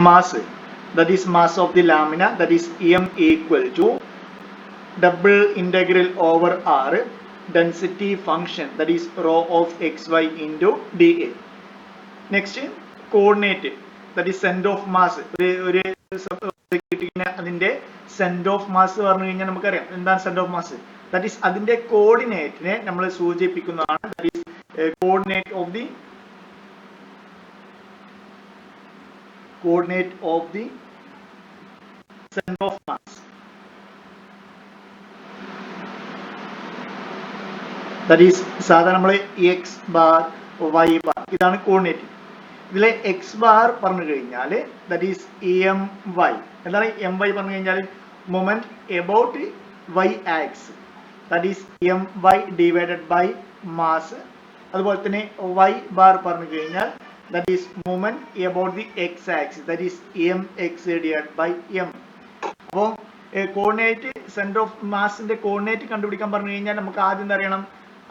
mass, that is mass of the lamina, that is M equal to double integral over R density function, that is rho of xy into dA. Next, coordinate, that is center of mass. അതിന്റെ centre of mass പറഞ്ഞു കഴിഞ്ഞാൽ നമുക്കറിയാം എന്താണ് centre of mass. That is അതിന്റെ കോർഡിനേറ്റിനെ നമ്മൾ സൂചിപ്പിക്കുന്നതാണ്. That is coordinate of the centre of mass. That is സാധാരണ നമ്മൾ എക്സ് ബാർ വൈ ബാർ ഇതാണ് കോർഡിനേറ്റ്. ഇതിലെ എക്സ് ബാർ പറഞ്ഞു കഴിഞ്ഞാൽ ദാറ്റ് ഈസ് എം വൈ. എന്താണ് എം വൈ പറഞ്ഞു കഴിഞ്ഞാൽ moment about Y axis, that is M Y divided by mass. അതുപോലെ തന്നെ വൈ ബാർ പറഞ്ഞു കഴിഞ്ഞാൽ that is moment about the X axis, that is M X divided by M. അപ്പോൾ coordinate centre of മാസിന്റെ coordinate കണ്ടുപിടിക്കാൻ പറഞ്ഞു കഴിഞ്ഞാൽ നമുക്ക് ആദ്യം എന്താ അറിയണം,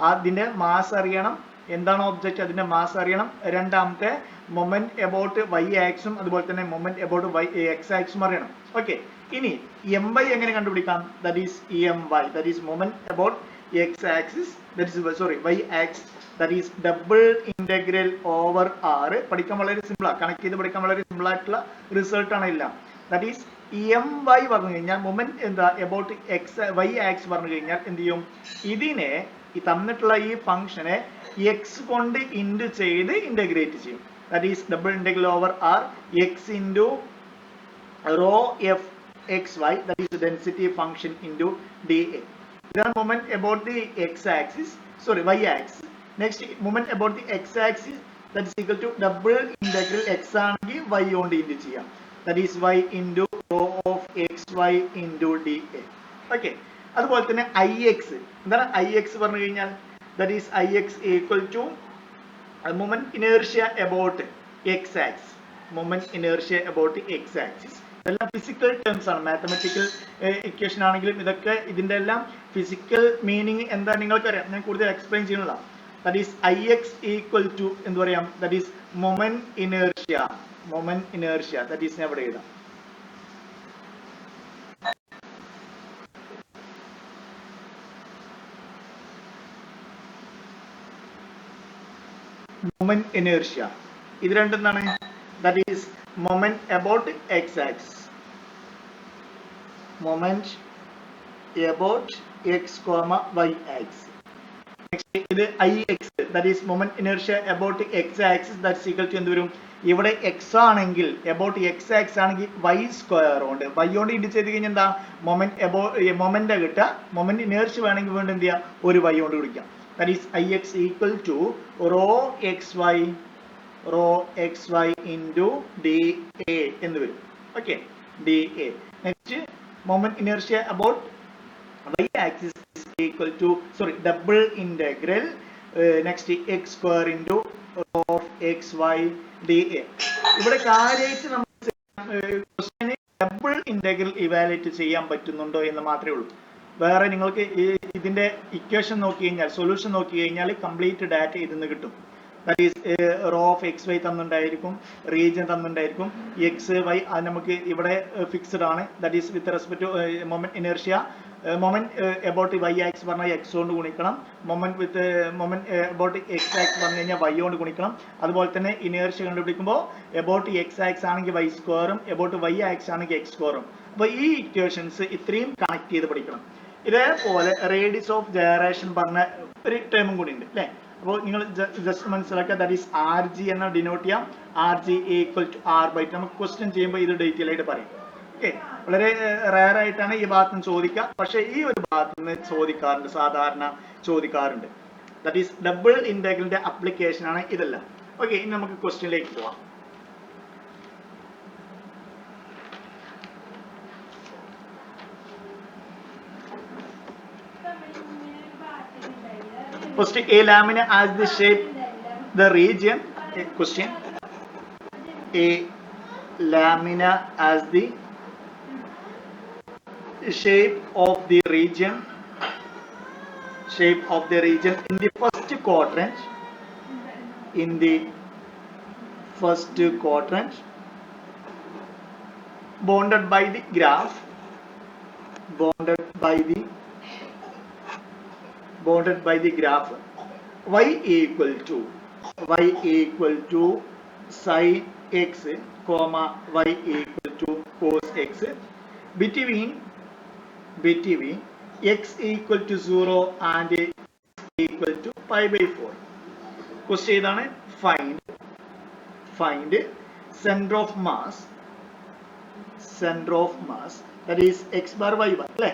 അതിന്റെ മാസ് അറിയണം, എന്താണ് ഒബ്ജക്റ്റ് അതിന്റെ മാസ് അറിയണം. രണ്ടാമത്തെ മൊമെന്റ് എബൌട്ട് വൈ ആക്സും അതുപോലെ തന്നെ മൊമെന്റ് എബൌട്ട് വൈ എക്സ് ആക്സും അറിയണം. ഓക്കെ, ഇനി എം വൈ എങ്ങനെ കണ്ടുപിടിക്കാം? That is M Y, that is moment about X axis, that is Y axis, that is double integral over R. പഠിക്കാൻ വളരെ സിമ്പിളാണ്, കണക്ട് ചെയ്ത് പഠിക്കാൻ വളരെ സിമ്പിൾ ആയിട്ടുള്ള റിസൾട്ട് ആണ് എല്ലാം. ദാറ്റ് ഈസ് എം വൈ പറഞ്ഞു കഴിഞ്ഞാൽ മൊമെന്റ് എന്താ എബൌട്ട് എക്സ് വൈ ആക്സ് പറഞ്ഞു കഴിഞ്ഞാൽ എന്ത് ചെയ്യും, ഇതിനെ ഈ തന്നിട്ടുള്ള ഈ ഫംഗ്ഷനെ എക്സ് കൊണ്ട് ഇൻറ്റു ചെയ്ത് ഇന്റഗ്രേറ്റ് ചെയ്യും. That is double integral over R x into rho f x y, that is density function into d A. ഇതാണ് moment about the X axis, y axis. Next moment about the X axis that is equal to double integral x ആണെങ്കിൽ y കൊണ്ട് into ചെയ്യാം, that is y into rho of X y into d A. Okay, അതുപോലെ തന്നെ I x. എന്താണ് I x പറഞ്ഞു കഴിഞ്ഞാൽ that is I X equal to moment inertia about X axis, moment inertia about X axis. ഇതെല്ലാം physical terms ആണ്, mathematical equation ആണെങ്കിലും ഇതൊക്കെ ഇതിന്റെ എല്ലാം ഫിസിക്കൽ മീനിങ് എന്താ നിങ്ങൾക്കറിയാം, ഞാൻ കൂടുതൽ എക്സ്പ്ലെയിൻ ചെയ്യുന്നില്ല. That is I X equal to എന്ത് പറയാം, that is moment inertia, that is എവിടെ എഴുതാം, moment inertia. ഇത് രണ്ടും എന്താണ്, that is moment about X axis, moment about x comma y axis. Next ഇത് I x, that is moment inertia about X axis, that equal to എന്ത് വരും, ഇവിടെ x ആണെങ്കിൽ എബൌട്ട് എക്സ് ആക്സിസ് ആണെങ്കിൽ y square കൊണ്ട് y കൊണ്ട് into ചെയ്ത് കഴിഞ്ഞാൽ എന്താ മൊമെന്റ് കിട്ടുക. മൊമെന്റ് ഇനേർഷ്യ വേണമെങ്കിൽ വീണ്ടും എന്ത് ചെയ്യാം, ഒരു വൈ കൊണ്ട് വിളിക്കാം. That is Ix equal to rho xy into dA എന്ന് വരും. Okay, dA. Next, moment inertia about y axis is equal to double integral next x square into rho of xy dA. ഇവിടെ കാര്യമായിട്ട് നമ്മൾ question double integral evaluate ചെയ്യാൻ പറ്റുന്നുണ്ടോ എന്ന് മാത്രമേ ഉള്ളൂ. വേറെ നിങ്ങൾക്ക് ഇതിന്റെ ഇക്വേഷൻ നോക്കി കഴിഞ്ഞാൽ, സൊല്യൂഷൻ നോക്കി കഴിഞ്ഞാൽ കംപ്ലീറ്റ് ഡാറ്റ ഇതിന്ന് കിട്ടും. That is rho of X y തന്നിട്ടുണ്ടായിരിക്കും, റീജിയൻ തന്നിട്ടുണ്ടായിരിക്കും, എക്സ് വൈ അത് നമുക്ക് ഇവിടെ ഫിക്സ്ഡ് ആണ്. That is with respect to moment inertia. Moment about Y axis പറഞ്ഞാൽ എക്സ് കൊണ്ട് ഗുണിക്കണം, മൊമെന്റ് എബൌട്ട് എക്സ് ആക്സ് പറഞ്ഞു കഴിഞ്ഞാൽ വൈ കൊണ്ട് ഗുണിക്കണം. അതുപോലെ തന്നെ ഇനേർഷ്യ കണ്ടുപിടിക്കുമ്പോൾ എബൌട്ട് എക്സ് ആക്സ് ആണെങ്കിൽ വൈ സ്ക്വയറും എബൌട്ട് വൈ ആക്സ് ആണെങ്കിൽ എക്സ് സ്ക്വയറും. അപ്പോൾ ഈ ഇക്വേഷൻസ് ഇത്രയും കണക്ട് ചെയ്ത് പഠിക്കണം. ഇതേപോലെ റേഡിയസ് ഓഫ് ജനറേഷൻ പറഞ്ഞ ഒരു ടേമും കൂടി ഉണ്ട് അല്ലേ. അപ്പോൾ നിങ്ങൾ ജസ്റ്റ് മനസ്സിലാക്കുക, ദാറ്റ് ഈസ് ആർ ജി എന്ന് ഡിനോട്ട് ചെയ്യാം. R G equal to R by two. നമുക്ക് ക്വസ്റ്റ്യൻ ചെയ്യുമ്പോൾ ഇത് ഡീറ്റെയിൽ ആയിട്ട് പറയും. ഓക്കെ, വളരെ റയർ ആയിട്ടാണ് ഈ ഭാഗത്ത് നിന്ന് ചോദിക്കുക, പക്ഷേ ഈ ഒരു ഭാഗത്ത് നിന്ന് ചോദിക്കാറുണ്ട്, സാധാരണ ചോദിക്കാറുണ്ട്. ദാറ്റ് ഈസ് ഡബിൾ ഇന്റഗ്രലിന്റെ അപ്ലിക്കേഷൻ ആണ് ഇതെല്ലാം. ഓക്കെ, ഇനി നമുക്ക് ക്വസ്റ്റ്യനിലേക്ക് പോവാം. First, a lamina as the shape, the region. Question: a lamina as the shape of the region in the first quadrant. In the first quadrant, bounded by the graph y equal to sin x comma y equal to cos x between x equal to 0 and x equal to pi by 4. Question ഏതാണ്? Find center of mass that is x bar y bar അല്ലേ?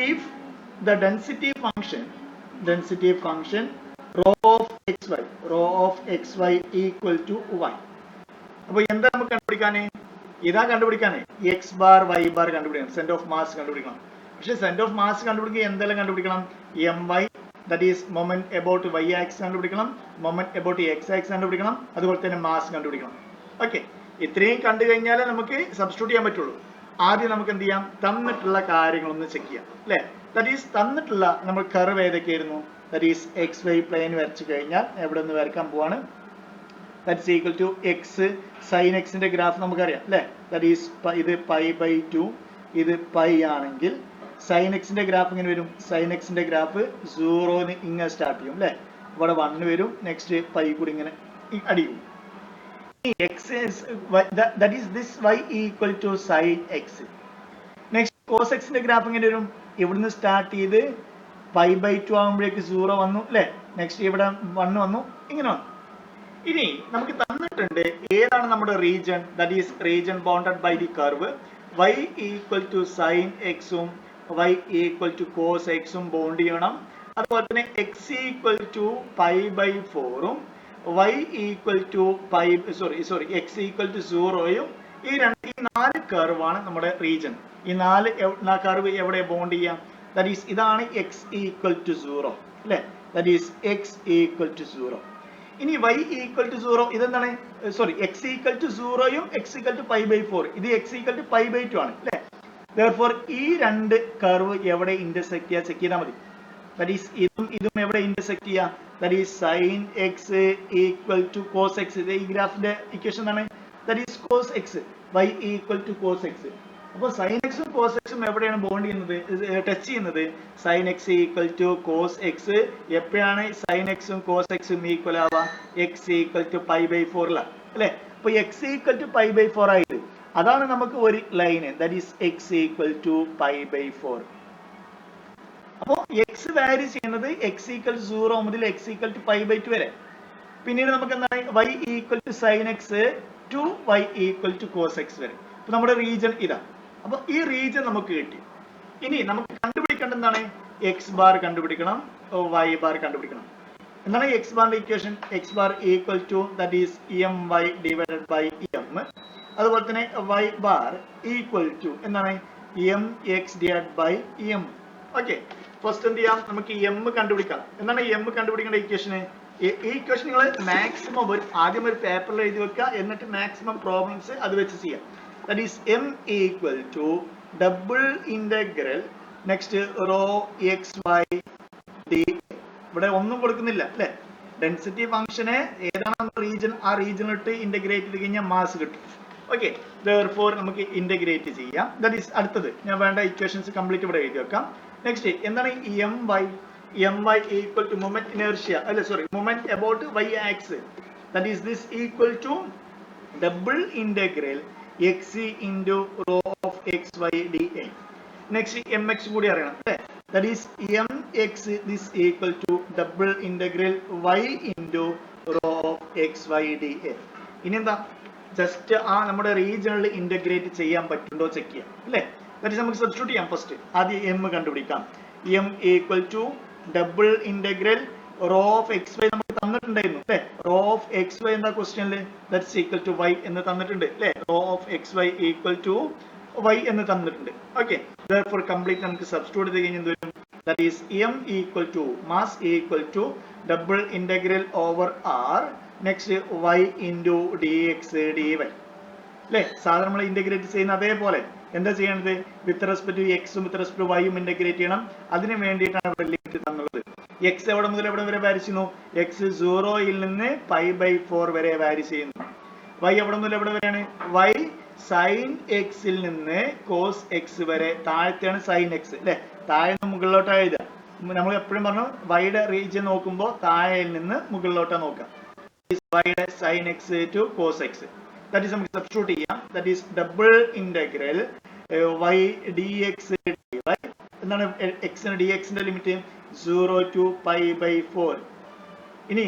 If the density function rho of xy equal to y. അപ്പോൾ എന്താ നമുക്ക് കണ്ടുപിടിക്കാനേ? ഇതാ കണ്ടുപിടിക്കാനേ, X bar Y bar കണ്ടുപിടിക്കണം, centre of mass കണ്ടുപിടിക്കണം. പക്ഷെ സെന്റർ ഓഫ് മാസ് കണ്ടുപിടിക്കുക എന്തെല്ലാം കണ്ടുപിടിക്കണം? M Y that is moment about Y axis കണ്ടുപിടിക്കണം, മൊമെന്റ് അബൌട്ട് എക്സ് ആക്സിസ് കണ്ടുപിടിക്കണം, അതുപോലെ തന്നെ മാസ് കണ്ടുപിടിക്കണം. ഓക്കെ, ഇത്രയും കണ്ടു കഴിഞ്ഞാലേ നമുക്ക് സബ്സ്റ്റിറ്റ്യൂട്ട് ചെയ്യാൻ പറ്റുള്ളൂ. ആദ്യം നമുക്ക് എന്ത് ചെയ്യാം? തന്നിട്ടുള്ള കാര്യങ്ങളൊന്ന് ചെക്ക് ചെയ്യാം അല്ലെ? ദാറ്റ് ഈസ് തന്നിട്ടുള്ള നമ്മൾ കർവ് ഏതൊക്കെയായിരുന്നു? That is x y plane വരച്ചു കഴിഞ്ഞാൽ എവിടെ നിന്ന് വരക്കാൻ പോവാണ്? That's equal to x sine എക്സിന്റെ ഗ്രാഫ് നമുക്കറിയാം അല്ലെ? ദാറ്റ് ഈസ് ഇത് പൈ ബൈ 2, ഇത് പൈ ആണെങ്കിൽ സൈൻ എക്സിന്റെ ഗ്രാഫ് ഇങ്ങനെ വരും. സൈൻ എക്സിന്റെ ഗ്രാഫ് 0 ഇങ്ങനെ സ്റ്റാർട്ട് ചെയ്യും അല്ലെ? ഇവിടെ 1 വരും, നെക്സ്റ്റ് പൈ കൂടി ഇങ്ങനെ അടിക്കും. x is that is this y equal to sin x. Next cos x ന്റെ ഗ്രാഫ് ഇങ്ങനെ വരും. ഇവിടുന്ന് സ്റ്റാർട്ട് ചെയ്ത് പൈ ബൈ 2 ആകുമ്പോഴേക്ക് 0 വന്നു അല്ലെ? നെക്സ്റ്റ് ഇവിടെ 1 വന്നു, ഇങ്ങനെ വന്നു. ഇനി നമുക്ക് തന്നിട്ടുണ്ട് ഏതാണ് നമ്മുടെ region? That is region bounded by the curve y equal to sine എക്സും y ഈക്വൽ ടു കോസ് എക്സും ബൗണ്ട് ചെയ്യണം. അതുപോലെ തന്നെ x equal to pi by 4ഉം y equal to x equal to 0യും ഈ 4 കർവാണ് നമ്മുടെ റീജിയൻ. ഈ 4 കർവ് എവിടെ ബൗണ്ട് ചെയ്യാം? ദാറ്റ് ഈസ് ഇതാണ് x ഈക്വൽ ടു 0 അല്ലെ? That is x equal to 0. ഇനി y ഈക്വൽ ടു 0 ഇതെന്താണ്? x ഈക്വൽ ടു 0യും x equal to pi by 4, ഇത് x equal to pi by 2 ആണ് അല്ലെ? therefore ഈ 2 കർവ് എവിടെ ഇന്റർസെക്ട് ചെയ്യാ ചെക്ക് ചെയ്താൽ മതി. that is ഇതും എവിടെ ഇന്റർസെക്ട് ചെയ്യാ? that is sin x equal to cos x. ഈ ഗ്രാഫിന്റെ ഇക്വേഷൻ എന്താണ്? that is cos x, y equal to cos x. അപ്പോൾ sin x ഉം cos x ഉം എവിടെയാണ് ബോണ്ട് ചെയ്യുന്നത്, ടച്ച് ചെയ്യുന്നത്? sin x equal to cos x. എപ്പോഴാണ് sin x ഉം cos x ഉം ഈക്വൽ ആവുക? x equal to pi by 4 ലാണ് അല്ലേ? അപ്പോൾ x equal to pi by 4 ആയത് അതാണ് നമുക്ക് ഒരു line, that is x equal to pi by 4. അപ്പോൾ x വാരി ചെയ്യുന്നത് x equal to 0 മുതൽ x equal to pi by 2 വരെ. പിന്നീട് നമുക്ക് എന്താണ്? y equal to sin x to y equal to cos x വരെ. അപ്പോൾ നമ്മുടെ റീജിയൻ ഇതാ. അപ്പോൾ ഈ റീജിയൻ നമുക്ക് കിട്ടി. ഇനി നമുക്ക് കണ്ടുപിടിക്കേണ്ടത് എന്താണ്? x ബാർ കണ്ടുപിടിക്കണം, y ബാർ കണ്ടുപിടിക്കണം. എന്താണ് x ബാറിന്റെ equation? x bar equal to that is my divided by m. അതുപോലെ തന്നെ y ബാർ ഈക്വൽ ടു എന്താണ്? mx divided by m. Okay, first എന്ത് ചെയ്യാം? നമുക്ക് m കണ്ടുപിടിക്കാം. എന്താണ് m കണ്ടുപിടിക്കേണ്ട ഇക്വേഷന്? ഈ ഇക്വേഷൻ നിങ്ങൾ മാക്സിമം ആദ്യം ഒരു പേപ്പറിൽ എഴുതി വെക്കുക, എന്നിട്ട് മാക്സിമം പ്രോബ്ലംസ് അത് വെച്ച് ചെയ്യാം. That is m equal to double integral next rho X Y D. ഇവിടെ ഒന്നും കൊടുക്കുന്നില്ല അല്ലെ? ഡെൻസിറ്റി ഫംഗ്ഷനെ ഏതാണ് റീജിയൻ, ആ റീജിയനിലിട്ട് ഇന്റഗ്രേറ്റ് ചെയ്ത് കഴിഞ്ഞാൽ മാസ് കിട്ടും. ഓക്കെ, therefore നമുക്ക് ഇന്റഗ്രേറ്റ് ചെയ്യാം. ദാറ്റ് ഈസ് അടുത്തത്. ഞാൻ വേണ്ട ഇക്വേഷൻസ് കംപ്ലീറ്റ് ഇവിടെ എഴുതി വെക്കാം. നെക്സ്റ്റ് എന്താണ്? my equal to moment inertia അല്ല moment about y axis. that is this equal to double integral x into rho of xy dA. next mx കൂടി അറിയണം അല്ലേ? that is mx this equal to double integral y into rho of xy dA. ഇനി എന്താ? Just ആ നമ്മുടെ റീജിയണിൽ integrate ചെയ്യാൻ പറ്റുണ്ടോ check ചെയ്യാം അല്ലേ? that is നമുക്ക് സബ്സ്റ്റിറ്റ്യൂട്ട് ചെയ്യാം. ഫസ്റ്റ് ആദ്യം m കണ്ടുപിടിക്കാം. m equal to double integral rho of X Y നമുക്ക് തന്നിട്ടുണ്ടായിരുന്നു അല്ലെ? റോ ഓഫ് എക്സ് വൈ എന്താ ക്വസ്റ്റ്യനിൽ? ദാറ്റ്സ് ഈക്വൽ ടു y എന്ന് തന്നിട്ടുണ്ട് അല്ലെ? Rho of X Y equal to y എന്ന് തന്നിട്ടുണ്ട്. ഓക്കെ, therefore കംപ്ലീറ്റ് നമുക്ക് സബ്സ്റ്റിറ്റ്യൂട്ട് ചെയ്ത് കഴിഞ്ഞാൽ എന്ത് വരും? That is m equal to mass equal to double integral over r next y into dx dy അല്ലെ? സാധാരണ നമ്മൾ ഇന്റഗ്രേറ്റ് ചെയ്യുന്ന അതേപോലെ എന്താ ചെയ്യേണ്ടത്? വിത്ത് റെസ്പെക്ട് ടു എക്സും വിത്ത് റെസ്പെക്ട് ടു വൈയും ഇന്റഗ്രേറ്റ് ചെയ്യണം. അതിന് വേണ്ടിയിട്ടാണ് ഇവിടെ ലിമിറ്റ് തന്നുള്ളത്. എക്സ് എവിടെ മുതൽ എവിടെ വരെ വാരി ചെയ്യുന്നു? എക്സ് 0യിൽ നിന്ന് പൈ ബൈ 4 വരെ വാരി ചെയ്യുന്നു. വൈ എവിടെ മുതൽ എവിടെ വരെയാണ്? വൈ സൈൻ എക്സിൽ നിന്ന് കോസ് എക്സ് വരെ താഴത്തെയാണ് സൈൻ എക്സ് അല്ലെ, താഴെ നിന്ന് മുകളിലോട്ടാണ് എഴുതുക. നമ്മൾ എപ്പോഴും പറഞ്ഞു വൈയുടെ റീജിയൻ നോക്കുമ്പോൾ താഴെയിൽ നിന്ന് മുകളിലോട്ടാണ് നോക്കുക. വൈയുടെ sine x to cos x, that is നമുക്ക് സബ്സ്റ്റിറ്റ്യൂട്ട് ചെയ്യാം. That is double integral y dx dy. എന്താണ് എക്സിന് dx ന്റെ ലിമിറ്റ് 0 to π/4. ഇനി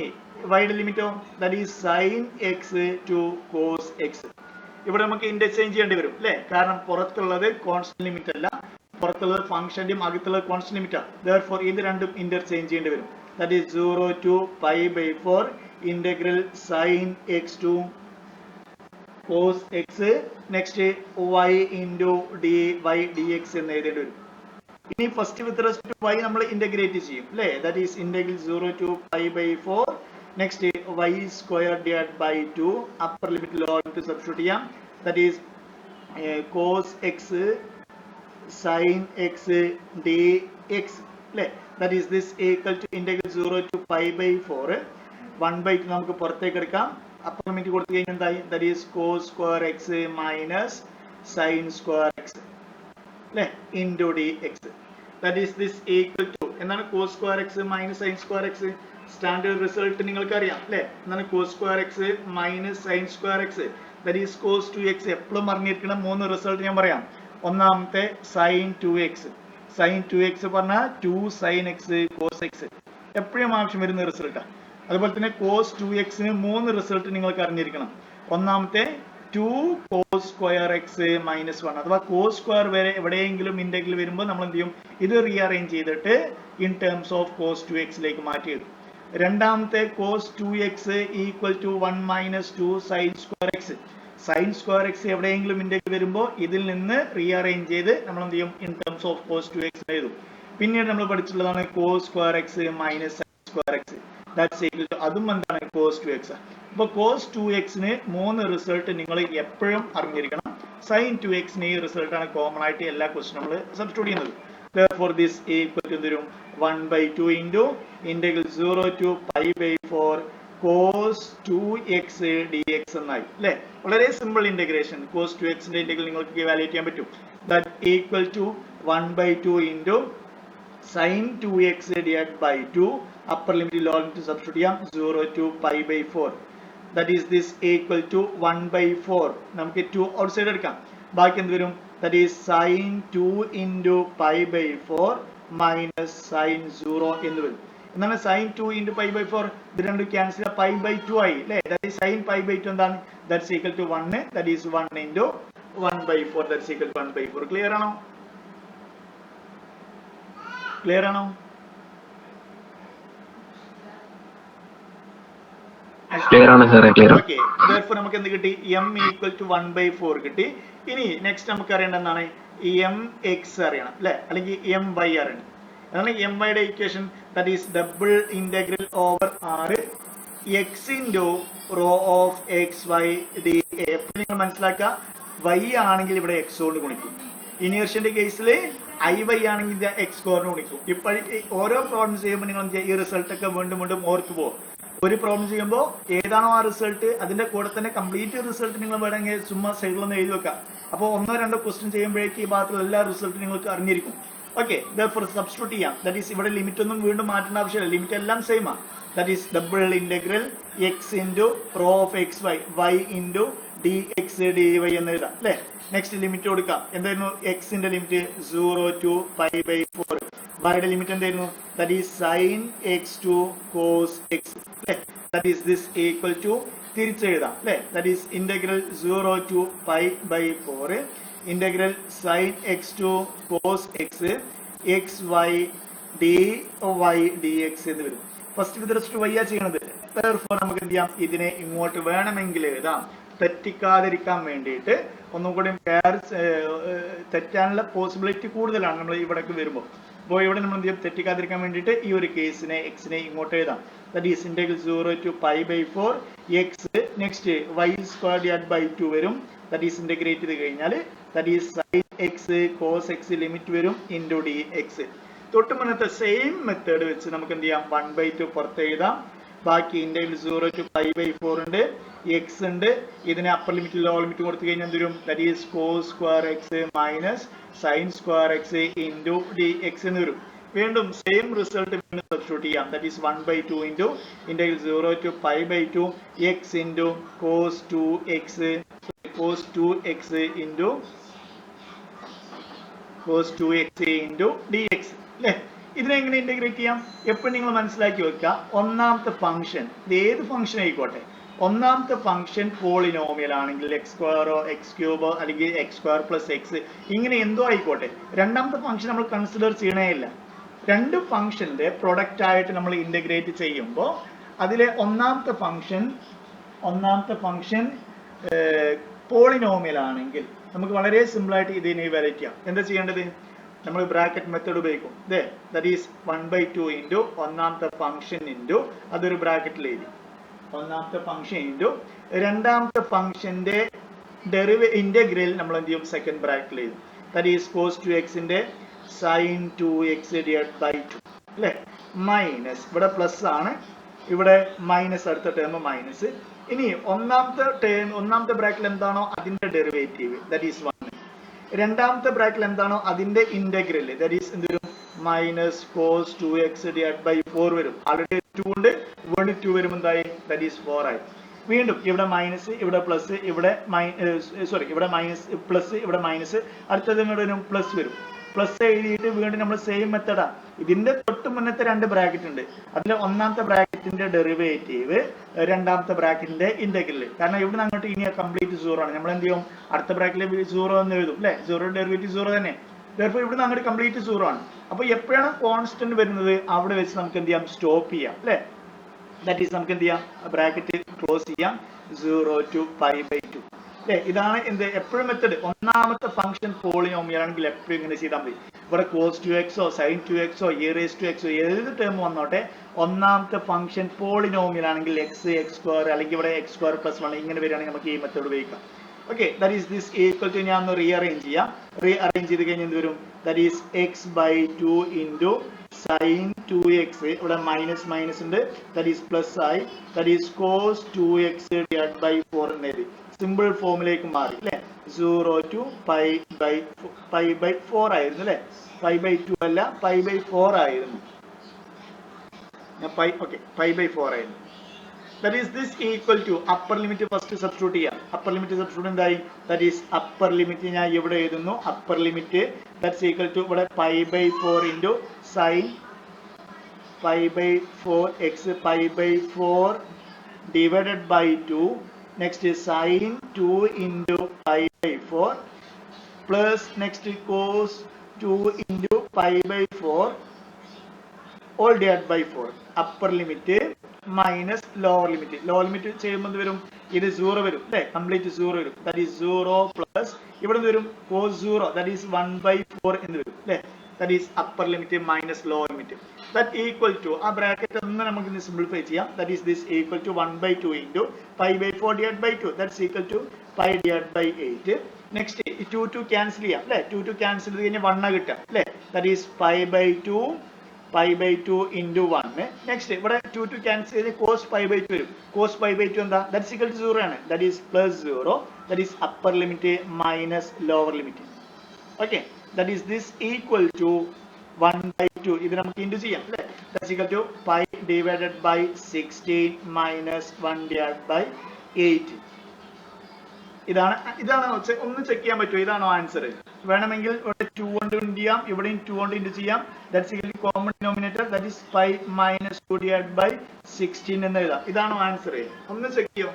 y യുടെ ലിമിറ്റോ that is sin x to cos x. ഇവിടെ നമുക്ക് ഇന്റർചേഞ്ച് ചെയ്യേണ്ടി വരും അല്ലേ, കാരണം പുറത്തുള്ളത് കോൺസ്റ്റന്റ് ലിമിറ്റ് അല്ല, പുറത്തുള്ളത് ഫംഗ്ഷന്റെയും അകത്തുള്ളത് കോൺസ്റ്റന്റ് ലിമിറ്റ് ആണ്. therefore ഇത് രണ്ടും ഇന്റർചേഞ്ച് ചെയ്യേണ്ടി വരും. That is 0 to π/4 integral sin x to cos x next y into dy dx എന്ന് എഴുതേണ്ടി വരും. ഇനി first with respect to y നമ്മൾ ഇന്റഗ്രേറ്റ് ചെയ്യും അല്ലേ, that is integral 0 to π/4 next y square divide by 2 upper limit lower limit substitute ചെയ്യാം. That is cos x sin x dx അല്ലേ, that is this equal to integral 0 to π/4 1/2 നമുക്ക് പുറത്തേക്ക് എടുക്കാം. Upper limit കൊടുത്തു കഴിഞ്ഞാൽ എന്തായി, that is cos square x minus sin square x അല്ലേ into dx. That is this equal to എന്താണ് cos square x minus sin square x. Standard result നിങ്ങൾക്ക് അറിയാം അല്ലേ, എന്താണ് cos square x minus sin square x, that is cos 2x. എപ്പോഴും അറിഞ്ഞിരിക്കണം 3 result ഞാൻ പറയാം. ഒന്നാമത്തെ sin 2x, sin 2x പറഞ്ഞാൽ 2 sin x cos x, എപ്പോഴും ആവശ്യം വരുന്ന റിസൾട്ടാണ്. അതുപോലെ തന്നെ cos 2x 3 റിസൾട്ട് നിങ്ങൾക്ക് അറിഞ്ഞിരിക്കണം. ഒന്നാമത്തെ 2 cos സ്ക്വയർ x മൈനസ് 1, അഥവാ cos സ്ക്വയർ വരെ എവിടെയെങ്കിലും ഇന്റഗ്രൽ വരുമ്പോൾ നമ്മൾ എന്ത് ചെയ്യും, ഇത് റീഅറേഞ്ച് ചെയ്തിട്ട് in terms of cos 2x ലേക്ക് മാറ്റി എഴുതും. രണ്ടാമത്തെ cos 2x equal to 1 minus 2 sin square x, sin square x എവിടെയെങ്കിലും ഇന്റഗ്രൽ വരുമ്പോൾ ഇതിൽ നിന്ന് റീഅറേഞ്ച് ചെയ്ത് നമ്മൾ എന്ത് ചെയ്യും, in terms of cos 2x എഴുതും. പിന്നീട് നമ്മൾ പഠിച്ചിട്ടുള്ളതാണ് cos square x minus sin square x, that's equal to അതും എന്താണ് cos 2x. അപ്പൊ cos 2x 3 റിസൾട്ട് നിങ്ങൾ എപ്പോഴും അറിഞ്ഞിരിക്കണം. sin 2x ഈ റിസൾട്ട് ആണ് കോമൺ ആയിട്ട് എല്ലാ ക്വസ്റ്റ്യൻ നമ്മൾ സബ്സ്റ്റിറ്റ്യൂട്ട് ചെയ്യുന്നത്. therefore this equal to തരും 1/2 into integral 0 to π/4 cos 2x dx എന്നായി അല്ലേ. വളരെ സിമ്പിൾ ഇന്റഗ്രേഷൻ. cos 2x ന്റെ ഇന്റഗ്രൽ നിങ്ങൾക്ക് ഇവാലുവേറ്റ് ചെയ്യാൻ പറ്റും. that equal to 1/2 into sin 2x divided by 2 upper limit lower limit substitute ചെയ്യാം 0 to π/4. that is this equal to 1/4. നമുക്ക് 2 outside എടുക്കാം, ബാക്കി എന്ത് വരും, that is sin 2 into π/4 minus sin 0 എന്ന് വരും. എന്താണ് sin 2 into π/4, ഇത് രണ്ടും ക്യാൻസൽ ചെയ്താൽ π/2 ആയി അല്ലേ. that is sin π/2 എന്താണ്, that's equal to 1, that is 1 into 1/4, that's equal to 1/4. Clear ആണോ? ക്ലിയർ ആണോ? ഓക്കെ, therefore നമുക്ക് എന്ത് കിട്ടി, m ഈക്വൽ ടു 1/4 കിട്ടി. ഇനി നെക്സ്റ്റ് നമുക്ക് അറിയേണ്ട എന്താണ്, mx അറിയണം അല്ലെ, അല്ലെങ്കിൽ my അറിയണം. അതാണ് my യുടെ equation, that is double integral over r x into rho of xy dA. എപ്പോഴും നിങ്ങൾ മനസ്സിലാക്കുക, y ആണെങ്കിൽ ഇവിടെ x കൊണ്ട് ഗുണിക്കും. ഇനീർഷ്യന്റെ കേസിൽ iy ആണെങ്കിൽ ഇത് x കൊണ്ട് ഗുണിക്കും. ഇപ്പോൾ ഓരോ പ്രോബ്ലം ചെയ്യുമ്പോൾ നിങ്ങൾ ഈ റിസൾട്ട് ഒക്കെ വീണ്ടും വീണ്ടും ഓർത്തു പോകും. ഒരു പ്രോബ്ലം ചെയ്യുമ്പോൾ ഏതാണോ ആ റിസൾട്ട് അതിന്റെ കൂടെ തന്നെ കംപ്ലീറ്റ് റിസൾട്ട് നിങ്ങൾ വേണമെങ്കിൽ ചുമ്മാ സൈഡിലൊന്ന് എഴുതി വെക്കാം. അപ്പോൾ 1-2 ക്വസ്റ്റ്യൻ ചെയ്യുമ്പോഴേക്ക് ഈ ഭാഗത്തുള്ള എല്ലാ റിസൾട്ടും നിങ്ങൾക്ക് അറിഞ്ഞിരിക്കും. ഓക്കെ, therefore സബ്സ്റ്റിറ്റ്യൂട്ട് ചെയ്യാം. ദാറ്റ് ഈസ് ഇവിടെ ലിമിറ്റ് ഒന്നും വീണ്ടും മാറ്റേണ്ട ആവശ്യമില്ല, ലിമിറ്റ് എല്ലാം സെയിം ആണ്. That is double integral x into rho of xy y into dx dy എന്ന് എഴുതാം അല്ലെ. നെക്സ്റ്റ് ലിമിറ്റ് കൊടുക്കാം. എന്തായിരുന്നു x ന്റെ ലിമിറ്റ് 0 to π/4, y യുടെ ലിമിറ്റ് എന്തായിരുന്നു, that is sin x to cos x അല്ലെ. That is this equal to തിരിച്ചെഴുതാം അല്ലെ. That is integral 0 to π/4 integral sin x to cos x xy dy dx എന്ന് വരും. First with respect to y ആ ചെയ്യണത്. therefore നമുക്ക് എന്ത് ചെയ്യാം, ഇതിനെ ഇങ്ങോട്ട് വേണമെങ്കിൽ എഴുതാം. തെറ്റിക്കാതിരിക്കാൻ വേണ്ടിയിട്ട് ഒന്നും കൂടി തെറ്റാനുള്ള പോസിബിലിറ്റി കൂടുതലാണ് നമ്മൾ ഇവിടേക്ക് വരുമ്പോൾ. അപ്പോൾ ഇവിടെ നമ്മൾ എന്ത് ചെയ്യും, തെറ്റിക്കാതിരിക്കാൻ വേണ്ടിയിട്ട് ഈ ഒരു കേസിനെ എക്സിനെ ഇങ്ങോട്ട് എഴുതാം. That is integral 0 to π/4 x next y square divide by 2 വരും. ദാറ്റ് ഈസ് ഇന്റഗ്രേറ്റ് ചെയ്ത് കഴിഞ്ഞാൽ that is sin x cos x limit വരും ഇൻടു dx. തൊട്ട് മുന്നത്തെ സെയിം മെത്തേഡ് വെച്ച് നമുക്ക് എന്ത് ചെയ്യാം, 1/2 പുറത്ത് എഴുതാം. ബാക്കി ഇന്റഗ്രൽ 0 to pi by 4 ഉണ്ട്, എക്സ് ഉണ്ട്. ഇതിനെ അപ്പർ ലിമിറ്റ് ലോവർ ലിമിറ്റ് കൊടുത്തു കഴിഞ്ഞാൽ എന്ത് വരും? That is cos square X minus sine square X into D x എന്ന് വരും. വീണ്ടും സെയിം റിസൾട്ട് വീണ്ടും സബ്സ്റ്റിറ്റ്യൂട്ട് ചെയ്യാം. That is 1/2 into integral 0 to pi by 2 X into cos 2x into cos 2x into D X അല്ലേ? ഇതിനെ എങ്ങനെ integrate ചെയ്യാം? എപ്പോഴും നിങ്ങൾ മനസ്സിലാക്കി വെക്കുക, ഒന്നാമത്തെ ഫംഗ്ഷൻ ഇത് ഏത് ഫംഗ്ഷൻ ആയിക്കോട്ടെ, ഒന്നാമത്തെ ഫംഗ്ഷൻ പോളിനോമിയൽ ആണെങ്കിൽ എക്സ് സ്ക്വയറോ എക്സ് ക്യൂബോ അല്ലെങ്കിൽ എക്സ് സ്ക്വയർ പ്ലസ് എക്സ് ഇങ്ങനെ എന്തോ ആയിക്കോട്ടെ, രണ്ടാമത്തെ ഫംഗ്ഷൻ നമ്മൾ കൺസിഡർ ചെയ്യണേ ഇല്ല. രണ്ട് ഫംഗ്ഷന്റെ പ്രൊഡക്റ്റ് ആയിട്ട് നമ്മൾ ഇന്റഗ്രേറ്റ് ചെയ്യുമ്പോൾ അതിലെ ഒന്നാമത്തെ ഫംഗ്ഷൻ പോളിനോമിയൽ ആണെങ്കിൽ നമുക്ക് വളരെ സിമ്പിൾ ആയിട്ട് ഇതിനെ ഇവാലുവേറ്റ് ചെയ്യാം. എന്താ ചെയ്യേണ്ടത്? നമ്മൾ ബ്രാക്കറ്റ് മെത്തേഡ് ഉപയോഗിക്കും. ദാറ്റ് ഈസ് 1/2 ഇൻറ്റു ഒന്നാമത്തെ ഫംഗ്ഷൻ ഇൻറ്റു അതൊരു ബ്രാക്കറ്റിൽ എഴുതി, ഒന്നാമത്തെ ഫംഗ്ഷൻ ഇൻറ്റു രണ്ടാമത്തെ ഫംഗ്ഷന്റെ ഇന്റഗ്രൽ നമ്മൾ എന്ത് ചെയ്യും? സെക്കൻഡ് ബ്രാക്കറ്റിൽ എഴുതും. ദാറ്റ് ഈസ് cos 2x ന്റെ sin 2x ഡിവൈഡ് ബൈ 2 അല്ലേ? മൈനസ് ഇവിടെ പ്ലസ് ആണ്, ഇവിടെ മൈനസ്, അടുത്ത ടേം മൈനസ്. ഇനി ഒന്നാമത്തെ ബ്രാക്കറ്റിൽ എന്താണോ അതിന്റെ ഡെറിവേറ്റീവ് ദാറ്റ് ഈസ് 1, രണ്ടാമത്തെ ബ്രാക്കറ്റിൽ എന്താണോ അതിന്റെ ഇന്റഗ്രൽ ദാറ്റ് ഈസ് എന്ത് വരും? Minus cos 2x divide by 4 വരും. ആൾറെഡി 2 ഉണ്ട്, ഇവിടെ 2 വരും, എന്തായി? ദാറ്റ് ഈസ് 4 ആയി. വീണ്ടും ഇവിടെ മൈനസ്, ഇവിടെ പ്ലസ്, ഇവിടെ മൈനസ് പ്ലസ്, ഇവിടെ മൈനസ്, അടുത്തത് പ്ലസ് വരും. പ്ലസ് എഴുതിയിട്ട് വീണ്ടും നമ്മൾ സെയിം മെത്തഡാ. ഇതിന്റെ തൊട്ട് മുന്നത്തെ രണ്ട് ബ്രാക്കറ്റ് ഉണ്ട്, അതിൽ ഒന്നാമത്തെ ബ്രാക്കറ്റിന്റെ ഡെറിവേറ്റീവ് രണ്ടാമത്തെ ബ്രാക്കറ്റിന്റെ ഇന്റഗ്രൽ. കാരണം ഇവിടെ അങ്ങോട്ട് ഇനി കംപ്ലീറ്റ് 0 ആണ്. നമ്മൾ എന്ത് ചെയ്യും? അടുത്ത ബ്രാക്കറ്റിൽ 0 എന്ന് എഴുതും അല്ലെ? 0 ഡെറിവേറ്റീവ് 0 തന്നെ. therefore ഇവിടുന്ന് അങ്ങോട്ട് കംപ്ലീറ്റ് 0 ആണ്. അപ്പൊ എപ്പോഴാണ് കോൺസ്റ്റന്റ് വരുന്നത് അവിടെ വെച്ച് നമുക്ക് എന്ത് ചെയ്യാം? സ്റ്റോപ്പ് ചെയ്യാം അല്ലെ? ദാറ്റ് ഈസ് നമുക്ക് എന്ത് ചെയ്യാം? ബ്രാക്കറ്റ് ക്ലോസ് ചെയ്യാം 0 to pi by 2 അല്ലെ? ഇതാണ് എന്ത് എപ്പോഴും മെത്തഡ്. ഒന്നാമത്തെ ഫംഗ്ഷൻ പോളിനോമിയൽ ആണെങ്കിൽ എപ്പോഴും ഇങ്ങനെ ചെയ്താൽ മതി. ഇവിടെ cos 2x sin 2x e raised to x ഏത് ടേം വന്നോട്ടെ, ഒന്നാമത്തെ ഫംഗ്ഷൻ പോളിനോമിയൽ ആണെങ്കിൽ എക്സ് സ്ക്വയർ അല്ലെങ്കിൽ ഇവിടെ എക്സ് സ്ക്വയർ പ്ലസ് 1 ഇങ്ങനെ വരികയാണെങ്കിൽ നമുക്ക് ഈ മെത്തേഡ് ഉപയോഗിക്കാം. Okay, that is this equal to, ഞാൻ ഒന്ന് റീഅറേഞ്ച് ചെയ്യാം. റീഅറേഞ്ച് ചെയ്ത് കഴിഞ്ഞാൽ എന്ത് വരും? That is x/2 into sin 2x, ഇവിടെ മൈനസ് ഉണ്ട്, ദാറ്റ് ഈസ് പ്ലസ് ആയി, that is cos 2x divide by 4 എന്നത് സിമ്പിൾ ഫോമിലേക്ക് മാറി അല്ലെ? 0 to pi by 4 ആയിരുന്നു അല്ലെ? pi by 2 അല്ല, pi by 4 ആയിരുന്നു. pi by 4 ആയിരുന്നു. That is this equal to upper limit first substitute ചെയ്യാം. upper limit substitute എന്തായി? that is upper limit ഞാൻ ഇവിടെ എഴുതുന്നു. upper limit that's equal to ഇവിടെ pi by 4 into sin pi by 4x pi by 4 divided by 2. next is sin 2 into pi by 4 plus next cos 2 into pi by 4 all divided by 4. upper limit minus lower limit. lower limit ചെയ്യുമ്പോൾ എന്ത് വരും? ഇത് 0 വരും അല്ലേ? Complete 0 വരും. that is 0 plus ഇവിടെ എന്ത് വരും? cos 0 that is 1/4 എന്ന് വരും അല്ലേ? that is upper limit minus lower limit. that equal to ആ ബ്രാക്കറ്റ് ഒന്ന് നമുക്ക് ഇനി സിംപ്ലിഫൈ ചെയ്യാം. that is this equal to 1/2 into pi by 4 divided by 2. that's equal to pi divided by 8. next 2 cancel ചെയ്യാം അല്ലേ? 2 cancel ചെയ്ത് കഴിഞ്ഞാൽ 1 കിട്ടാം അല്ലേ? that is pi by 2 into 1. next ഇവിടെ 2 cancel ചെയ്ത് cos pi by 2 വരും. cos pi by 2 എന്താ? that's equal to 0 ആണ്. that is plus 0. that is upper limit minus lower limit. okay, that is this equal to 1/2. ഇത് നമുക്ക് into ചെയ്യാം അല്ലേ? that's equal to pi divided by 16 minus 1 divided by 8. ഇതാണ് ഒന്ന് check ചെയ്യാൻ പറ്റുമോ? ഇതാണോ ആൻസർ? വേണമെങ്കിൽ ഇവിടെ 2 കൊണ്ട് ഇൻറ്റു ചെയ്യാം, ഇവിടെയും 2 കൊണ്ട് ഇൻറ്റു ചെയ്യാം. that's equal to common denominator, that is pi minus 2 divided by 16 എന്ന് എഴുതാം. ഇതാണോ ആൻസർ? ഒന്ന് ചെക്ക് ചെയ്യോ?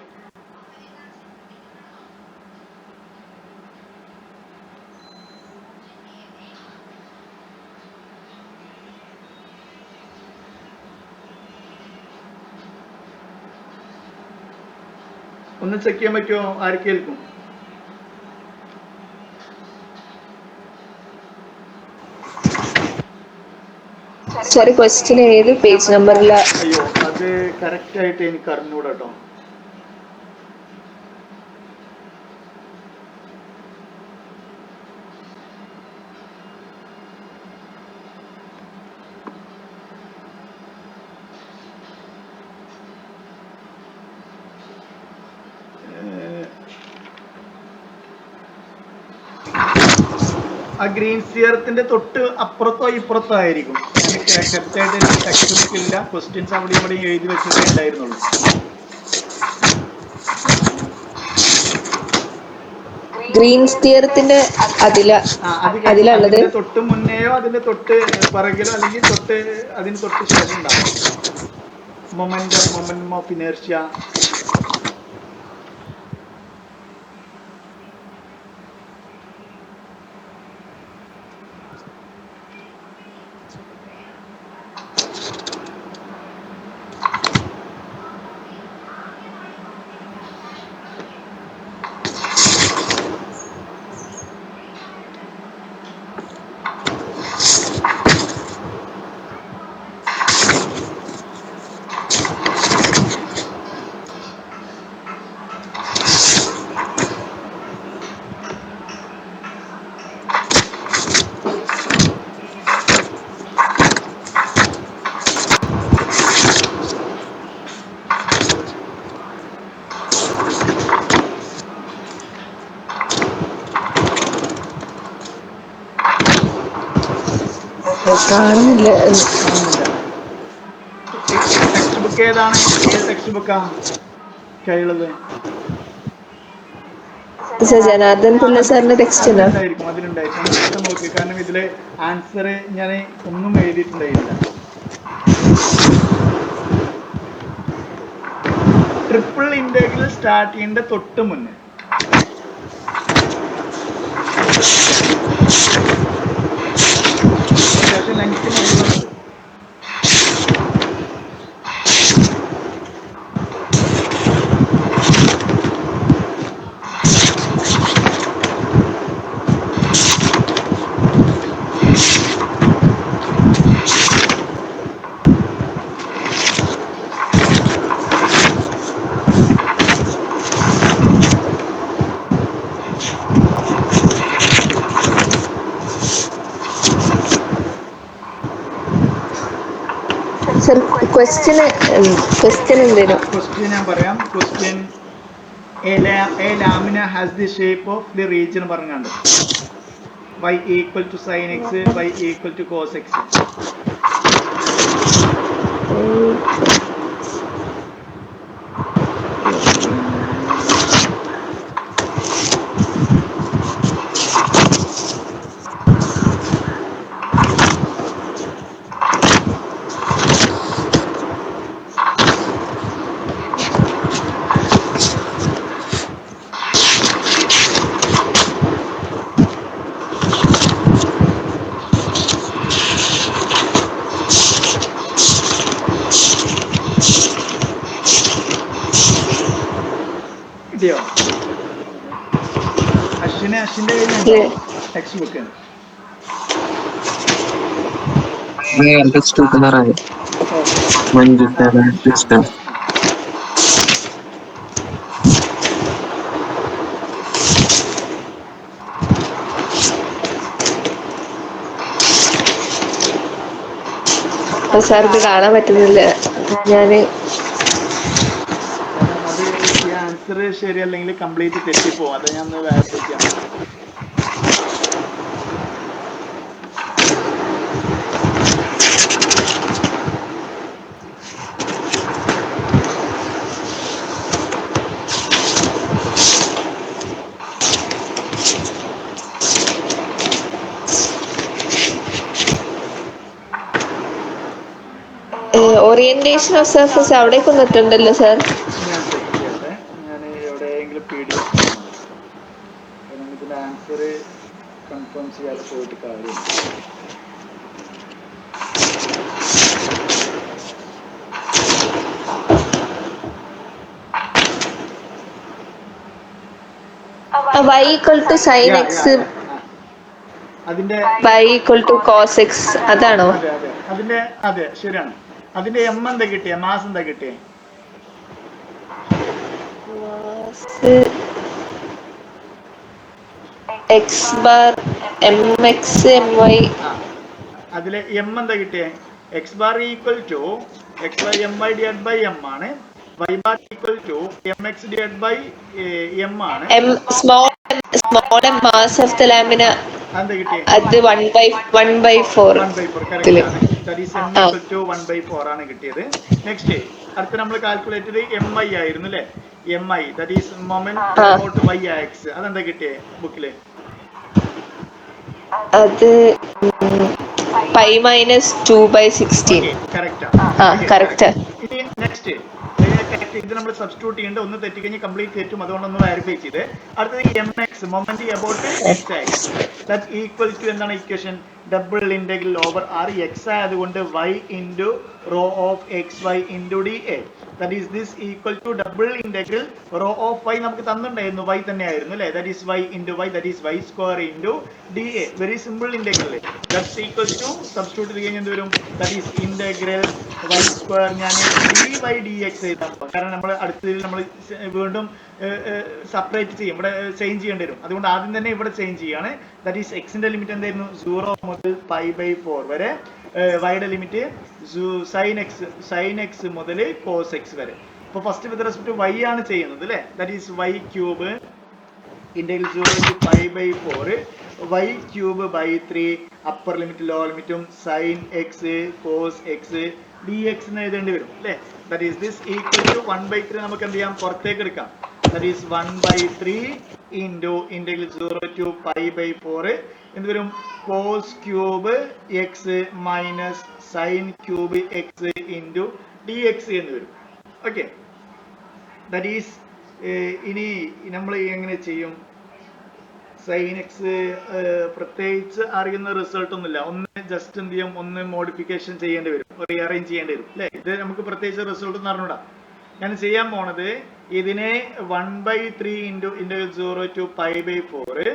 ഒന്ന് ചെക്ക് ചെയ്യാൻ പറ്റുമോ? ആർക്കേൽക്കും? സോറി, ക്വസ്റ്റ്യൻ ഏത് പേജ് നമ്പറിലാ? അയ്യോ, അത് കറക്റ്റ് ആയിട്ട് എനിക്ക് അറിഞ്ഞൂടാ കേട്ടോ. ആ ഗ്രീൻ സ്ഫിയറത്തിന്റെ തൊട്ട് അപ്പുറത്തോ ഇപ്പുറത്തോ ആയിരിക്കും. ഞാൻ കറക്റ്റ് ആയിട്ട് എനിക്ക് ടെക്സ്റ്റ് ബുക്കിലില്ല, ക്വസ്റ്റ്യൻസ് അവിടെ ഇവിടെയും എഴുതി വെച്ചിട്ടേ ഉണ്ടായിരുന്നുള്ളൂ. ഗ്രീൻ സ്ഫിയറത്തിന്റെ അതിലുള്ളത് അതിന്റെ തൊട്ട് മുന്നെയോ അതിന്റെ തൊട്ട് പിറകിലോ അല്ലെങ്കിൽ അതിന് തൊട്ട് ശേഷം ഉണ്ടാവും. Momentum of inertia. കാണുന്നില്ല. ടെക്സ്റ്റ് ബുക്ക് ഏതാണ്? ഏത് ടെക്സ്റ്റ് ബുക്കാ കയ്യിലുള്ളത്? ജനാർദ്ദൻ പിള്ള സാറിന്റെ ടെക്സ്റ്റ് അതിലുണ്ടായിരിക്കും. നോക്കി, കാരണം ഇതിലെ ആൻസർ ഞാൻ ഒന്നും എഴുതിയിട്ടുണ്ടായിരുന്നില്ല. ട്രിപ്പിൾ ഇന്റഗ്രൽ സ്റ്റാർട്ട് ചെയ്യേണ്ട തൊട്ട് മുന്നേ അത്യാവശ്യം ലെങ്ത് മുഴുവനുണ്ട്. സർ ക്വസ്റ്റ്യൻ എന്തേലും? ക്വസ്റ്റ്യൻ ഞാൻ പറയാം. Question a lamina has the shape of the region പറഞ്ഞാണ്ട് y equal to sin x, y equal to cos x. കിട്ടിയോ? അശ്വിന്റെ കയ്യിലുണ്ടോ ടെക്സ്റ്റ് ബുക്ക്? സാർ ഇത് കാണാൻ പറ്റുന്നില്ല. ഞാന് അത് ഈ ആൻസർ ശരിയല്ലെങ്കിൽ കംപ്ലീറ്റ് തെറ്റിപ്പോവും. അത് ഞാൻ വായിക്കാം. ഓറിയന്റേഷൻ ഓഫ് സർഫസ് അവിടേക്ക് വന്നിട്ടുണ്ടല്ലോ സാർ. ഞാൻ ചെക്ക് ചെയ്യട്ടെ. ഞാൻ എവിടെയെങ്കിലും PDF കാരണം ഇതിന്റെ ആൻസർ കൺഫേം ചെയ്യാതെ പോയിട്ട് കാര്യമില്ല. y equal to sin x, അതിന്റെ y equal to cos x അതാണോ? അതിന്റെ അതെ ശരിയാണ്. അതിന്റെ m എന്താ കിട്ടിയ? മാസ് എന്താ കിട്ടിയേ? x bar mx my. അതിലെ m എന്താ കിട്ടിയേ? x bar equal to x by my divided by m ആണ്. y bar equal to mx divided by m ആണ്. m small small M mass of the lamina അതെന്താ കിട്ടിയേ? അത് 1/4 1/4 correct ഇതില് ആണ്. ദാറ്റ് ഈസ് m ആ ഈക്വൽ ടു 1/4 ആണ് കിട്ടിയത്. നെക്സ്റ്റ് അടുത്ത നമ്മൾ കാൽക്കുലേറ്റ് ചെയ്ത് എം ഐ ആയിരുന്നു അല്ലേ? M I that is moment ആ അബൌട്ട് y ആക്സ്. അതെന്താ കിട്ടിയേ ബുക്കില്? അത് π-2/16. ഓക്കെ കറക്റ്റ് ആണ്. ആ ഓക്കെ കറക്റ്റ്. ഇനി നെക്സ്റ്റ് കറക്റ്റ് ഇത് നമ്മൾ സബ്സ്റ്റിറ്റ്യൂട്ട് ചെയ്യേണ്ട, ഒന്ന് തെറ്റിക്കഴിഞ്ഞ് കംപ്ലീറ്റ് തെറ്റും, അതുകൊണ്ടൊന്ന് വെരിഫൈ ചെയ്ത്. അടുത്തത് M x moment about x axis that equal to എന്താണ് equation? Double integral over R x ആയതുകൊണ്ട് y into rho of X y into d A that is this equal to double integral rho of y നമുക്ക് തന്നിട്ടുണ്ടായിരുന്നു y തന്നെ ആയിരുന്നു അല്ലേ? That is y into y that is y square into d A. Very simple integral. That's equal to substitute ചെയ്ത് കഴിഞ്ഞാൽ എന്ത് വരും? That is integral y square ഞാൻ dy dx എഴുതാൻ പോകും. കാരണം നമ്മൾ അടുത്തതിൽ നമ്മൾ വീണ്ടും സെപ്പറേറ്റ് ചെയ്യും, ഇവിടെ ചേഞ്ച് ചെയ്യേണ്ടി വരും. അതുകൊണ്ട് ആദ്യം തന്നെ ഇവിടെ ചേഞ്ച് ചെയ്യാണ്. ദാറ്റ് ഈസ് എക്സിന്റെ ലിമിറ്റ് എന്തായിരുന്നു? 0 മുതൽ π/4 വരെ. വൈയുടെ ലിമിറ്റ് സൈൻ എക്സ് മുതൽ കോസ് എക്സ് വരെ. അപ്പൊ ഫസ്റ്റ് വിത്ത് റെസ്പെക്ട് y ആണ് ചെയ്യുന്നത് അല്ലേ? That is y cube integral 0 to π/4 y cube by 3 upper limit low ലിമിറ്റും sine x cos x d x എന്ന് എഴുതേണ്ടി വരും അല്ലേ? That is this equal to 1/3 നമുക്ക് എന്ത് ചെയ്യാം? പുറത്തേക്ക് എടുക്കാം. That is 1/3 into integral 0 to π/4 എന്ത് വരും? Cos cube x minus sine cube X into D x എന്ന് വരും. ഓക്കെ ദാറ്റ് ഈസ് ഇനി നമ്മൾ എങ്ങനെ ചെയ്യും? സൈൻ എക്സ് പ്രത്യേകിച്ച് അറിയുന്ന റിസൾട്ട് ഒന്നുമില്ല. ഒന്ന് ജസ്റ്റ് എന്ത് ചെയ്യും? ഒന്ന് മോഡിഫിക്കേഷൻ ചെയ്യേണ്ടി വരും, റീഅറേഞ്ച് ചെയ്യേണ്ടി വരും അല്ലേ? ഇത് നമുക്ക് പ്രത്യേകിച്ച് റിസൾട്ട് എന്ന് അറിഞ്ഞൂടാ. ഞാൻ ചെയ്യാൻ പോണത് ഇതിനെ 1/3 ഇൻറ്റു ഇന്റഗ്രൽ 0 to π/4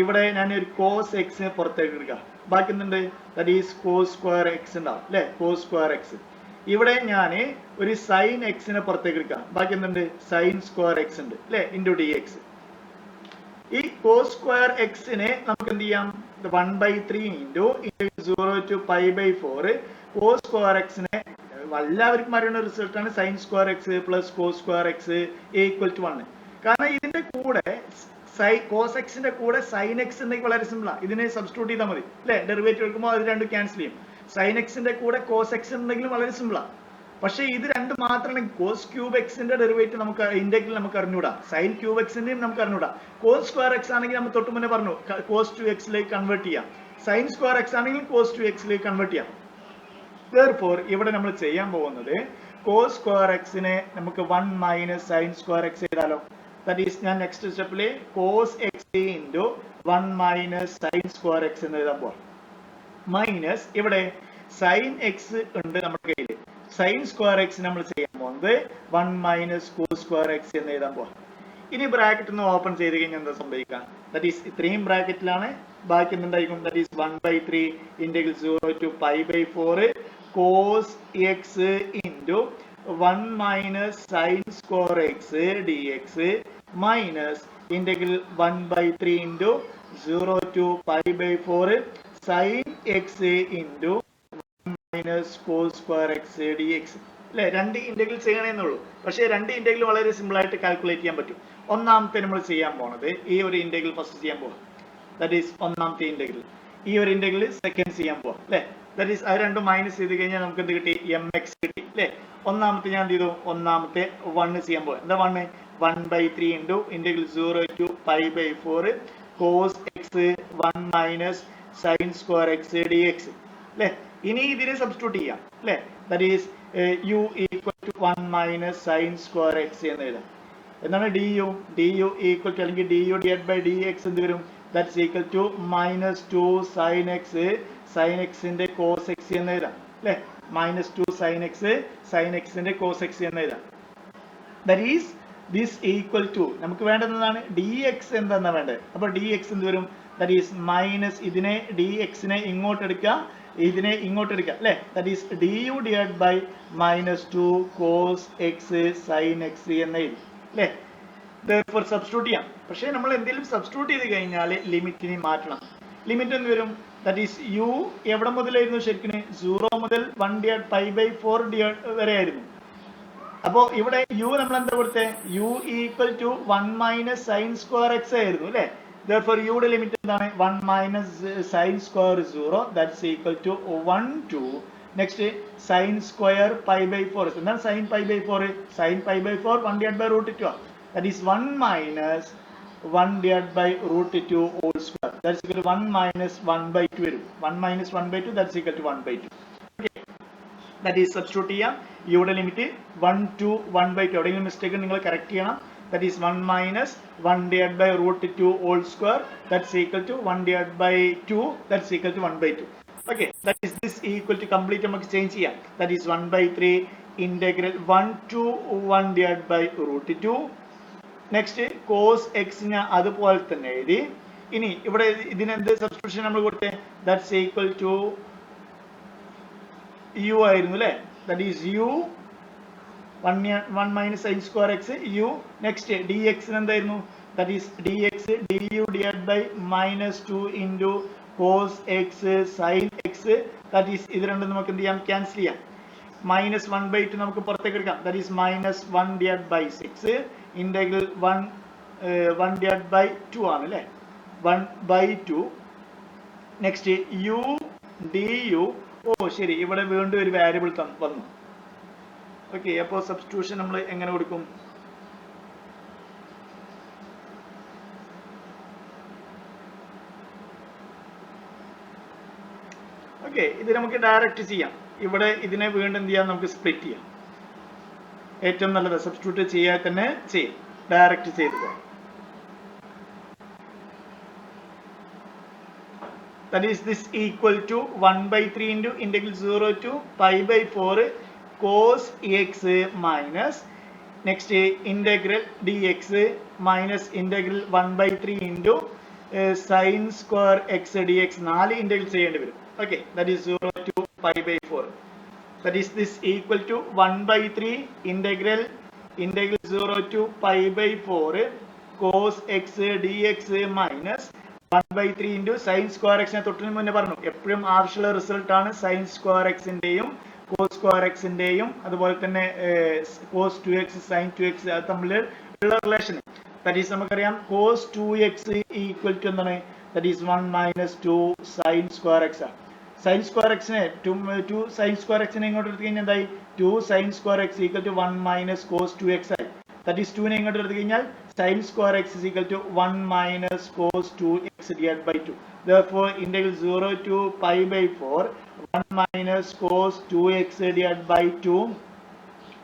ഇവിടെ ഞാൻ ഒരു കോസ് എക്സിനെ പുറത്തേക്ക് എടുക്കാം. ബാക്കി എന്തുണ്ട്? That is cos square X ഉണ്ടാവും അല്ലേ? Cos square X. ഇവിടെ ഞാൻ ഒരു സൈൻ എക്സിനെ പുറത്തേക്ക് എടുക്കാം. ബാക്കി എന്തുണ്ട്? സൈൻ സ്ക്വയർ എക്സ് ഉണ്ട് അല്ലേ? Into D X. ഈ കോസ് സ്ക്വയർ എക്സിനെ നമുക്ക് എന്ത് ചെയ്യാം? 1/3 ഇൻറ്റു 0 to π/4 കോസ് സ്ക്വയർ എക്സിനെ എല്ലാവർക്കും അറിയുന്ന റിസൾട്ട് ആണ് sine square X plus cos square X equal to 1. കാരണം ഇതിന്റെ കൂടെ കോസ് എക്സിന്റെ കൂടെ സൈൻ എക്സ് ഉണ്ടെങ്കിൽ വളരെ സിമ്പിൾ ആണ്. ഇതിനെ സബ്സ്റ്റിറ്റ്യൂട്ട് ചെയ്താൽ മതി അല്ലെ? ഡെറിവേറ്റീവ് എടുക്കുമ്പോൾ അത് രണ്ടും ക്യാൻസൽ ചെയ്യും. സൈൻ എക്സിന്റെ കൂടെ കോസ് എക്സ് ഉണ്ടെങ്കിലും വളരെ സിമ്പിൾ ആണ്. പക്ഷേ ഇത് രണ്ട് മാത്രമാണ്. കോസ് ക്യൂബ് എക്സിന്റെ ഡെറിവേറ്റീവ് നമുക്ക് ഇന്റഗ്രൽ നമുക്ക് അറിഞ്ഞൂടാ. സൈൻ ക്യൂബ് എക്സിന്റെയും നമുക്ക് അറിഞ്ഞൂടാ. കോസ് സ്ക്വയർ എക്സ് ആണെങ്കിൽ നമ്മൾ തൊട്ട് മുന്നേ പറഞ്ഞു കോസ് 2x കൺവേർട്ട് ചെയ്യാം. സൈൻ സ്ക്വയർ എക്സ് ആണെങ്കിൽ കോസ് 2x കൺവേർട്ട് ചെയ്യാം. Therefore ഇവിടെ നമ്മൾ ചെയ്യാൻ പോകുന്നത് കോസ് സ്ക്വയർ എക്സിനെ നമുക്ക് 1 മൈനസ് സൈൻ സ്ക്വയർ എക്സ് ചെയ്താലോ? ദാറ്റ് ഈസ് ഞാൻ നെക്സ്റ്റ് സ്റ്റെപ്പില് cos x into 1 minus sine square x എന്ന് എഴുതാൻ പോവാം. മൈനസ് ഇവിടെ സൈൻ എക്സ് ഉണ്ട് നമ്മുടെ കയ്യിൽ. സൈൻ സ്ക്വയർ എക്സ് നമ്മൾ ചെയ്യാൻ പോകുന്നത് 1 മൈനസ് കോസ് സ്ക്വയർ എക്സ് എന്ന് എഴുതാൻ പോവാം. ഇനി ബ്രാക്കറ്റ് ഒന്ന് ഓപ്പൺ ചെയ്ത് കഴിഞ്ഞാൽ എന്താ സംഭവിക്കാം? ദാറ്റ് ഈസ് ഇത്രയും ബ്രാക്കറ്റിലാണ്. ബാക്കി എന്തുണ്ടായിരിക്കും? That is 1/3 integral 0 to π/4 cos x into 1 minus sine square x d x minus integral 1/3 into 0 to π/4 sine x into minus cos square x d x അല്ലെ? രണ്ട് ഇന്റഗ്രൽ ചെയ്യണമെന്നുള്ളൂ. പക്ഷേ രണ്ട് ഇന്റഗ്രൽ വളരെ സിമ്പിൾ ആയിട്ട് കാൽക്കുലേറ്റ് ചെയ്യാൻ പറ്റും. ഒന്നാമത്തെ നമ്മൾ ചെയ്യാൻ പോണത് ഈ ഒരു ഇന്റഗ്രൽ ഫസ്റ്റ് ചെയ്യാൻ പോവാം. ദാറ്റ് ഈസ് ഒന്നാമത്തെ ഇന്റഗ്രൽ. ഈ ഒരു ഇന്റഗ്രൽ സെക്കൻഡ് ചെയ്യാൻ പോവാം അല്ലെ? ദാറ്റ് ഈസ് അത് രണ്ടും മൈനസ് ചെയ്ത് കഴിഞ്ഞാൽ നമുക്ക് എന്ത് കിട്ടി? mx കിട്ടി അല്ലെ? ഒന്നാമത്തെ ഞാൻ എന്ത് ചെയ്തു? ഒന്നാമത്തെ 1 ചെയ്യാൻ പോവാം. എന്താ 1? 1/3 into integral 0 to π/4 cos x 1 minus sine square x d x അല്ലെ? ഇനി ഇതിനെ സബ്സ്റ്റിറ്റ്യൂട്ട് ചെയ്യാം അല്ലെ? That is u equal to 1 minus sine square x എന്ന് എഴുതാം. എന്താണ് du ഈക്വൽ ടു അല്ലെങ്കിൽ du ഡിവൈഡ് ബൈ dx എന്ത് വരും? That's equal to -2 sine x sine എക്സിന്റെ കോസ് എക്സ് എന്ന് എഴുതാം അല്ലെ? -2 സൈൻ എക്സിന്റെ കോസ് എക്സ് എന്ന് എഴുതാം. That is this equal to നമുക്ക് വേണ്ടതാണ് dx എന്താ വേണ്ടത്? അപ്പൊ dx എന്ത് വരും? ദാറ്റ് ഈസ് മൈനസ് ഇതിനെ dx നെ ഇങ്ങോട്ട് എടുക്കുക, ഇതിനെ ഇങ്ങോട്ട് എടുക്കുക അല്ലെ? That is du divide by -2 cos X sine X എന്ന് എഴുതി അല്ലെ? therefore സബ്സ്റ്റിറ്റ്യൂട്ട് ചെയ്യാം. പക്ഷേ നമ്മൾ എന്തെങ്കിലും സബ്സ്റ്റിറ്റ്യൂട്ട് ചെയ്ത് കഴിഞ്ഞാൽ ലിമിറ്റിനെ മാറ്റണം. ലിമിറ്റ് എന്ത് വരും? ദാറ്റ് ഈസ് u എവിടെ മുതലായിരുന്നു ശരിക്കും? 0 മുതൽ 1 ഡിവൈഡ് π/4 വരെ ആയിരുന്നു. അപ്പോ ഇവിടെ u നമ്മൾ എന്താ കൊടുത്തേ? u equal to 1 minus sine square X ആയിരുന്നു അല്ലെ? therefore യുടെ ലിമിറ്റ് എന്താണ് 1 minus sine square 0 that's equal to 1 to next sine square pi by 4 എന്താണ് sine pi by 4 sine pi by 4 1 divide by root 2 that is 1 minus 1 divided by root 2 whole square that's equal to 1 minus 1 by 2 വരും 1 minus 1 by 2 that's equal to 1 by 2 okay that is substitute ചെയ്യാം യുടെ limit 1 to 1 by 2 എവിടെയെങ്കിലും mistake നിങ്ങൾ correct ചെയ്യണം that is 1 minus 1 divided by root 2 whole square that's equal to 1 divided by 2 that's equal to 1 by 2 okay that is this equal to complete നമുക്ക് change ചെയ്യാം that is 1 by 3 integral 1 to 1 divided by root 2 next cos x നെ അതുപോലെ തന്നെ എഴുതി ഇനി ഇവിടെ ഇതിന് എന്ത് സബ്സ്റ്റിറ്റ്യൂഷൻ നമ്മൾ കൊടുത്തേ ദാറ്റ്സ് ഈക്വൽ ടു u ആയിരുന്നു അല്ലേ that is u 1 minus sin square x u next dx എന്തായിരുന്നു that is dx du divided by -2 into cos x sin x that is ഇത് രണ്ടും നമുക്ക് എന്ത് ചെയ്യാം ക്യാൻസൽ ചെയ്യാം -1/2 നമുക്ക് പുറത്തേക്ക് എടുക്കാം that is -1 divided by 6 integral 1 divided by 2 ആണ് അല്ലേ 1/2 നെക്സ്റ്റ് u du ഓ ശരി ഇവിടെ വീണ്ടും ഒരു വേരിയബിൾ വന്നു ഓക്കെ അപ്പോൾ സബ്സ്റ്റിറ്റ്യൂഷൻ നമ്മൾ എങ്ങനെ കൊടുക്കും ഓക്കെ ഇത് നമുക്ക് ഡയറക്റ്റ് ചെയ്യാം ഇവിടെ ഇതിനെ വീണ്ടും എന്ത് ചെയ്യാം നമുക്ക് സ്പ്ലിറ്റ് ചെയ്യാം ഏറ്റവും നല്ലത് സബ്സ്റ്റിറ്റ്യൂട്ട് ചെയ്യാൻ തന്നെ ചെയ്യും ഡയറക്റ്റ് ചെയ്തു പോകാം that is this equal to 1/3 into integral 0 to pi by 4 cos x minus next integral dx minus integral 1/3 into sin square x dx 4 integral ചെയ്യേണ്ടി വരും okay that is 0 to pi by 4 that is this equal to 1/3 integral 0 to pi by 4 cos x dx minus 1/3 into sin square x നെ തൊട്ടിന് മുന്നേ പറഞ്ഞു എപ്പോഴും ആവശ്യമുള്ള result ആണ് sin square x ന്റെയും cos square x ന്റെയും അതുപോലെ തന്നെ cos 2x sin 2x തമ്മിൽ ഉള്ള റിലേഷൻ that is നമുക്കറിയാം cos 2x equal to എന്താണ് that is 1 minus 2 sin square x sin square x നെ 2 sin square x നെ ഇങ്ങോട്ട് എടുത്തു കഴിഞ്ഞാൽ എന്തായി 2 sin square x equal to 1 minus cos 2x ആയി that is 2 നെ ഇങ്ങോട്ട് എടുത്തു കഴിഞ്ഞാൽ sin square x is equal to 1 minus cos 2x divided by 2 therefore integral 0 to pi by 4 1 minus cos 2x divided by 2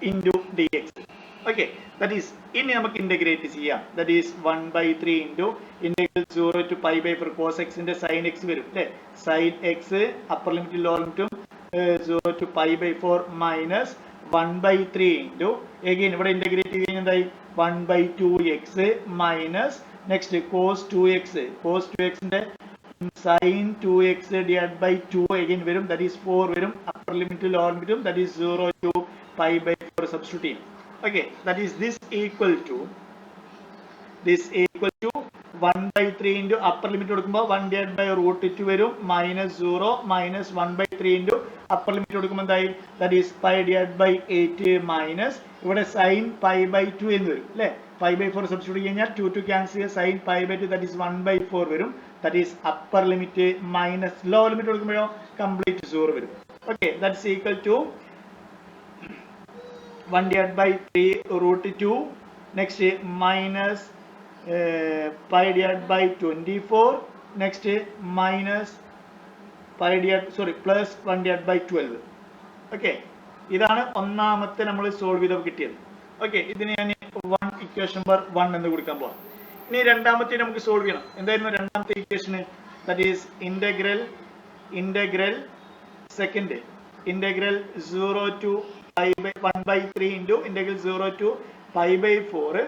into dx okay that is ഇനി നമുക്ക് integrate ചെയ്യാം that is 1/3 into integral 0 to pi by 4 cos x ന്റെ sin x വരും അല്ലേ sin x upper limit lower limit 0 to pi by 4 minus 1/3 into again ഇവിടെ integrate ചെയ്യുന്നത് എന്തായി 1/2x minus next cos 2x ന്റെ sin 2x divided by 2 again വരും that is 4 വരും upper limit lower limit that is 0 to pi by 4 substitute ചെയ്യും okay that is this equal to 1/3 into upper limit കൊടുക്കുമ്പോൾ 1 divided by root 2 വരും -0 minus 1/3 into upper limit കൊടുക്കുമ്പോൾ എന്തായി that is pi divided by 8 minus ഇവിടെ sin pi by 2 എന്ന് വരും അല്ലേ pi by 4 substitute കഴിഞ്ഞാൽ 2 ക്യാൻസൽ ചെയ്യുക sin pi by 2 that is 1/4 വരും that is upper limit minus lower limit കൊടുക്കുമ്പോഴോ complete 0 വരും okay that's equal to 1 divided by 3 root 2 next minus pi divided by 24 next minus pi divided plus 1 divided by 12 okay ഇതാണ് ഒന്നാമത്തെ നമ്മൾ solve ചെയ്ത് കിട്ടിയത് okay ഇതിനെ ഞാൻ 1 equation number 1 എന്ന് കൊടുക്കാൻ പോവാം ഇനി രണ്ടാമത്തെ നമുക്ക് സോൾവ് ചെയ്യണം എന്തായിരുന്നു രണ്ടാമത്തെ equation that is integral second integral 0 to pi by 1/3 into integral 0 to pi by 4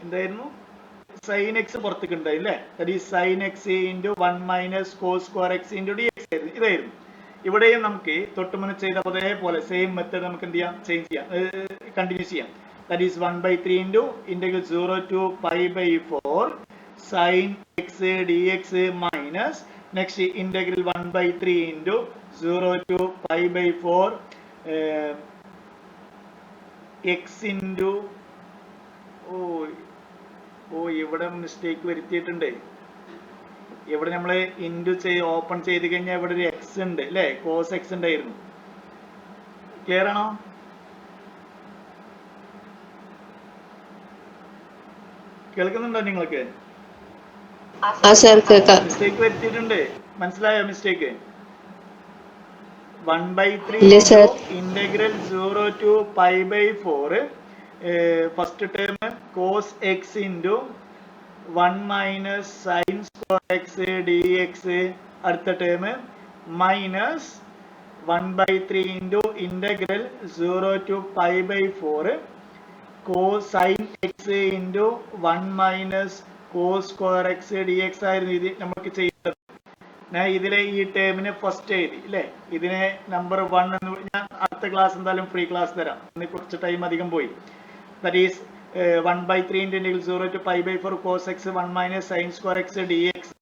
എന്തായിരുന്നു sin x പുറത്തേക്ക് ഉണ്ടായി അല്ലേ that is sin x into 1 minus cos square x into dx ഇതായിരുന്നു ഇവിടെയും നമുക്ക് തൊട്ടുമുന്നേ ചെയ്ത അതേപോലെ സെയിം മെത്തേഡ് നമുക്ക് എന്ത് ചെയ്യാം ചേഞ്ച് ചെയ്യാം കണ്ടിന്യൂ ചെയ്യാം that is 1/3 into integral 0 to pi by 4 sin x dx minus next integral 1/3 into 0 to pi by 4 x into ഓ ഇവിടെ മിസ്റ്റേക്ക് വരുത്തിയിട്ടുണ്ട്. ഇവിടെ നമ്മൾ ഓപ്പൺ ചെയ്ത് കഴിഞ്ഞാൽ ഇവിടെ ഒരു എക്സ് ഉണ്ട് അല്ലേ, കോസ് എക്സ് ഉണ്ടായിരുന്നു. ക്ലിയർ ആണോ? കേൾക്കുന്നുണ്ടോ നിങ്ങൾക്ക്? മിസ്റ്റേക്ക് വരുത്തിയിട്ടുണ്ട്. മനസ്സിലായോ mistake? 1/3 integral 0 to π/4 first term cos x into 1 minus sine square x d x. അടുത്ത term minus 1/3 into integral 0 to π/4 cos sine x into 1 minus cos square x d x ആയിരുന്നു ഇത് നമുക്ക് ചെയ്യുന്നത്. ഞാൻ ഇതിലെ ഈ ടേമിന് ഫസ്റ്റ് എഴുതി അല്ലേ, ഇതിനെ നമ്പർ 1 എന്ന് ഞാൻ അടുത്ത ക്ലാസ് എന്തായാലും ഫ്രീ ക്ലാസ് തരാം, കുറച്ച് ടൈം അധികം പോയി. That is 1/3 integral 0 to π/4 cos x 1 minus sine square x d x.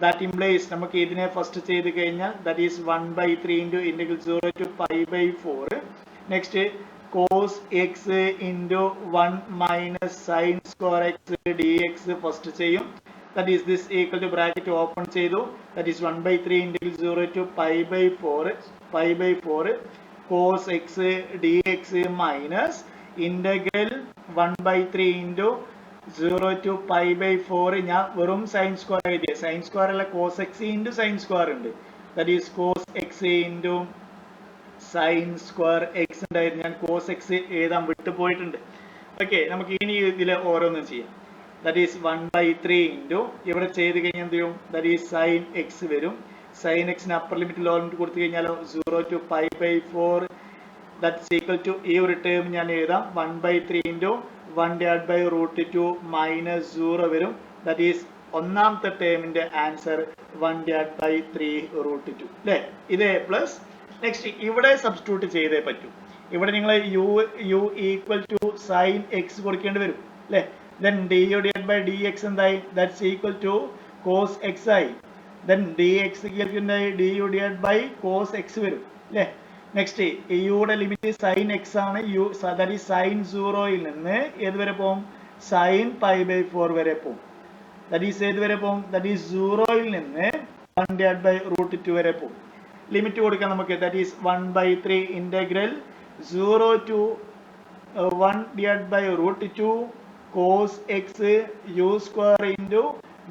That implies നമുക്ക് ഇതിനെ ഫസ്റ്റ് ചെയ്ത് കഴിഞ്ഞാൽ that is 1/3 into integral 0 to π/4 next cos x into 1 minus sine square x d x first ചെയ്യും. That is this equal to bracket open ചെയ്തു. That is 1/3 integral 0 to π/4 cos x dx minus integral 1/3 into 0 to π/4 ഞാൻ വെറും sine square എഴുതിയ, sine square അല്ല cos x into sine square ഉണ്ട്. That is cos x into sign square X ഉണ്ടായിരുന്നു, ഞാൻ cos x എഴുതാൻ വിട്ടുപോയിട്ടുണ്ട്. Okay, നമുക്ക് ഇനി ഇതിൽ ഓരോന്നും ചെയ്യാം. That is 1/3 into ഇവിടെ ചെയ്ത് കഴിഞ്ഞാൽ എന്ത് ചെയ്യും? That is sin x വരും. sin x ന് അപ്പർ ലിമിറ്റ് ലോവർ ലിമിറ്റ് കൊടുത്തു കഴിഞ്ഞാലോ 0 to π/4 that's equal to ഈ ഒരു ടേം ഞാൻ എഴുതാം 1/3 into 1/√2 minus 0 വരും. That is ഒന്നാമത്തെ ടേമിന്റെ ആൻസർ 1/3√2 അല്ലേ. ഇതേ പ്ലസ് നെക്സ്റ്റ് ഇവിടെ സബ്സ്റ്റിറ്റ്യൂട്ട് ചെയ്തേ പറ്റൂ. ഇവിടെ നിങ്ങൾ u equal to sine X കൊടുക്കേണ്ടി വരും അല്ലേ. Then du divided by dx എന്തായി? That's equal to cos x ആയി. Then dx du divided by cos x വരും അല്ലേ. നെക്സ്റ്റ് യുടെ ലിമിറ്റ് sin x ആണ്. that is sin 0 ൽ നിന്ന് ഏത് വരെ പോകും? sin π/4 വരെ പോകും. that is ഏത് വരെ പോകും? that is 0 ൽ നിന്ന് 1/√2 വരെ പോകും. ലിമിറ്റ് കൊടുക്കാം നമുക്ക്. that is 1/3 integral 0 to 1/√2 cos x u square into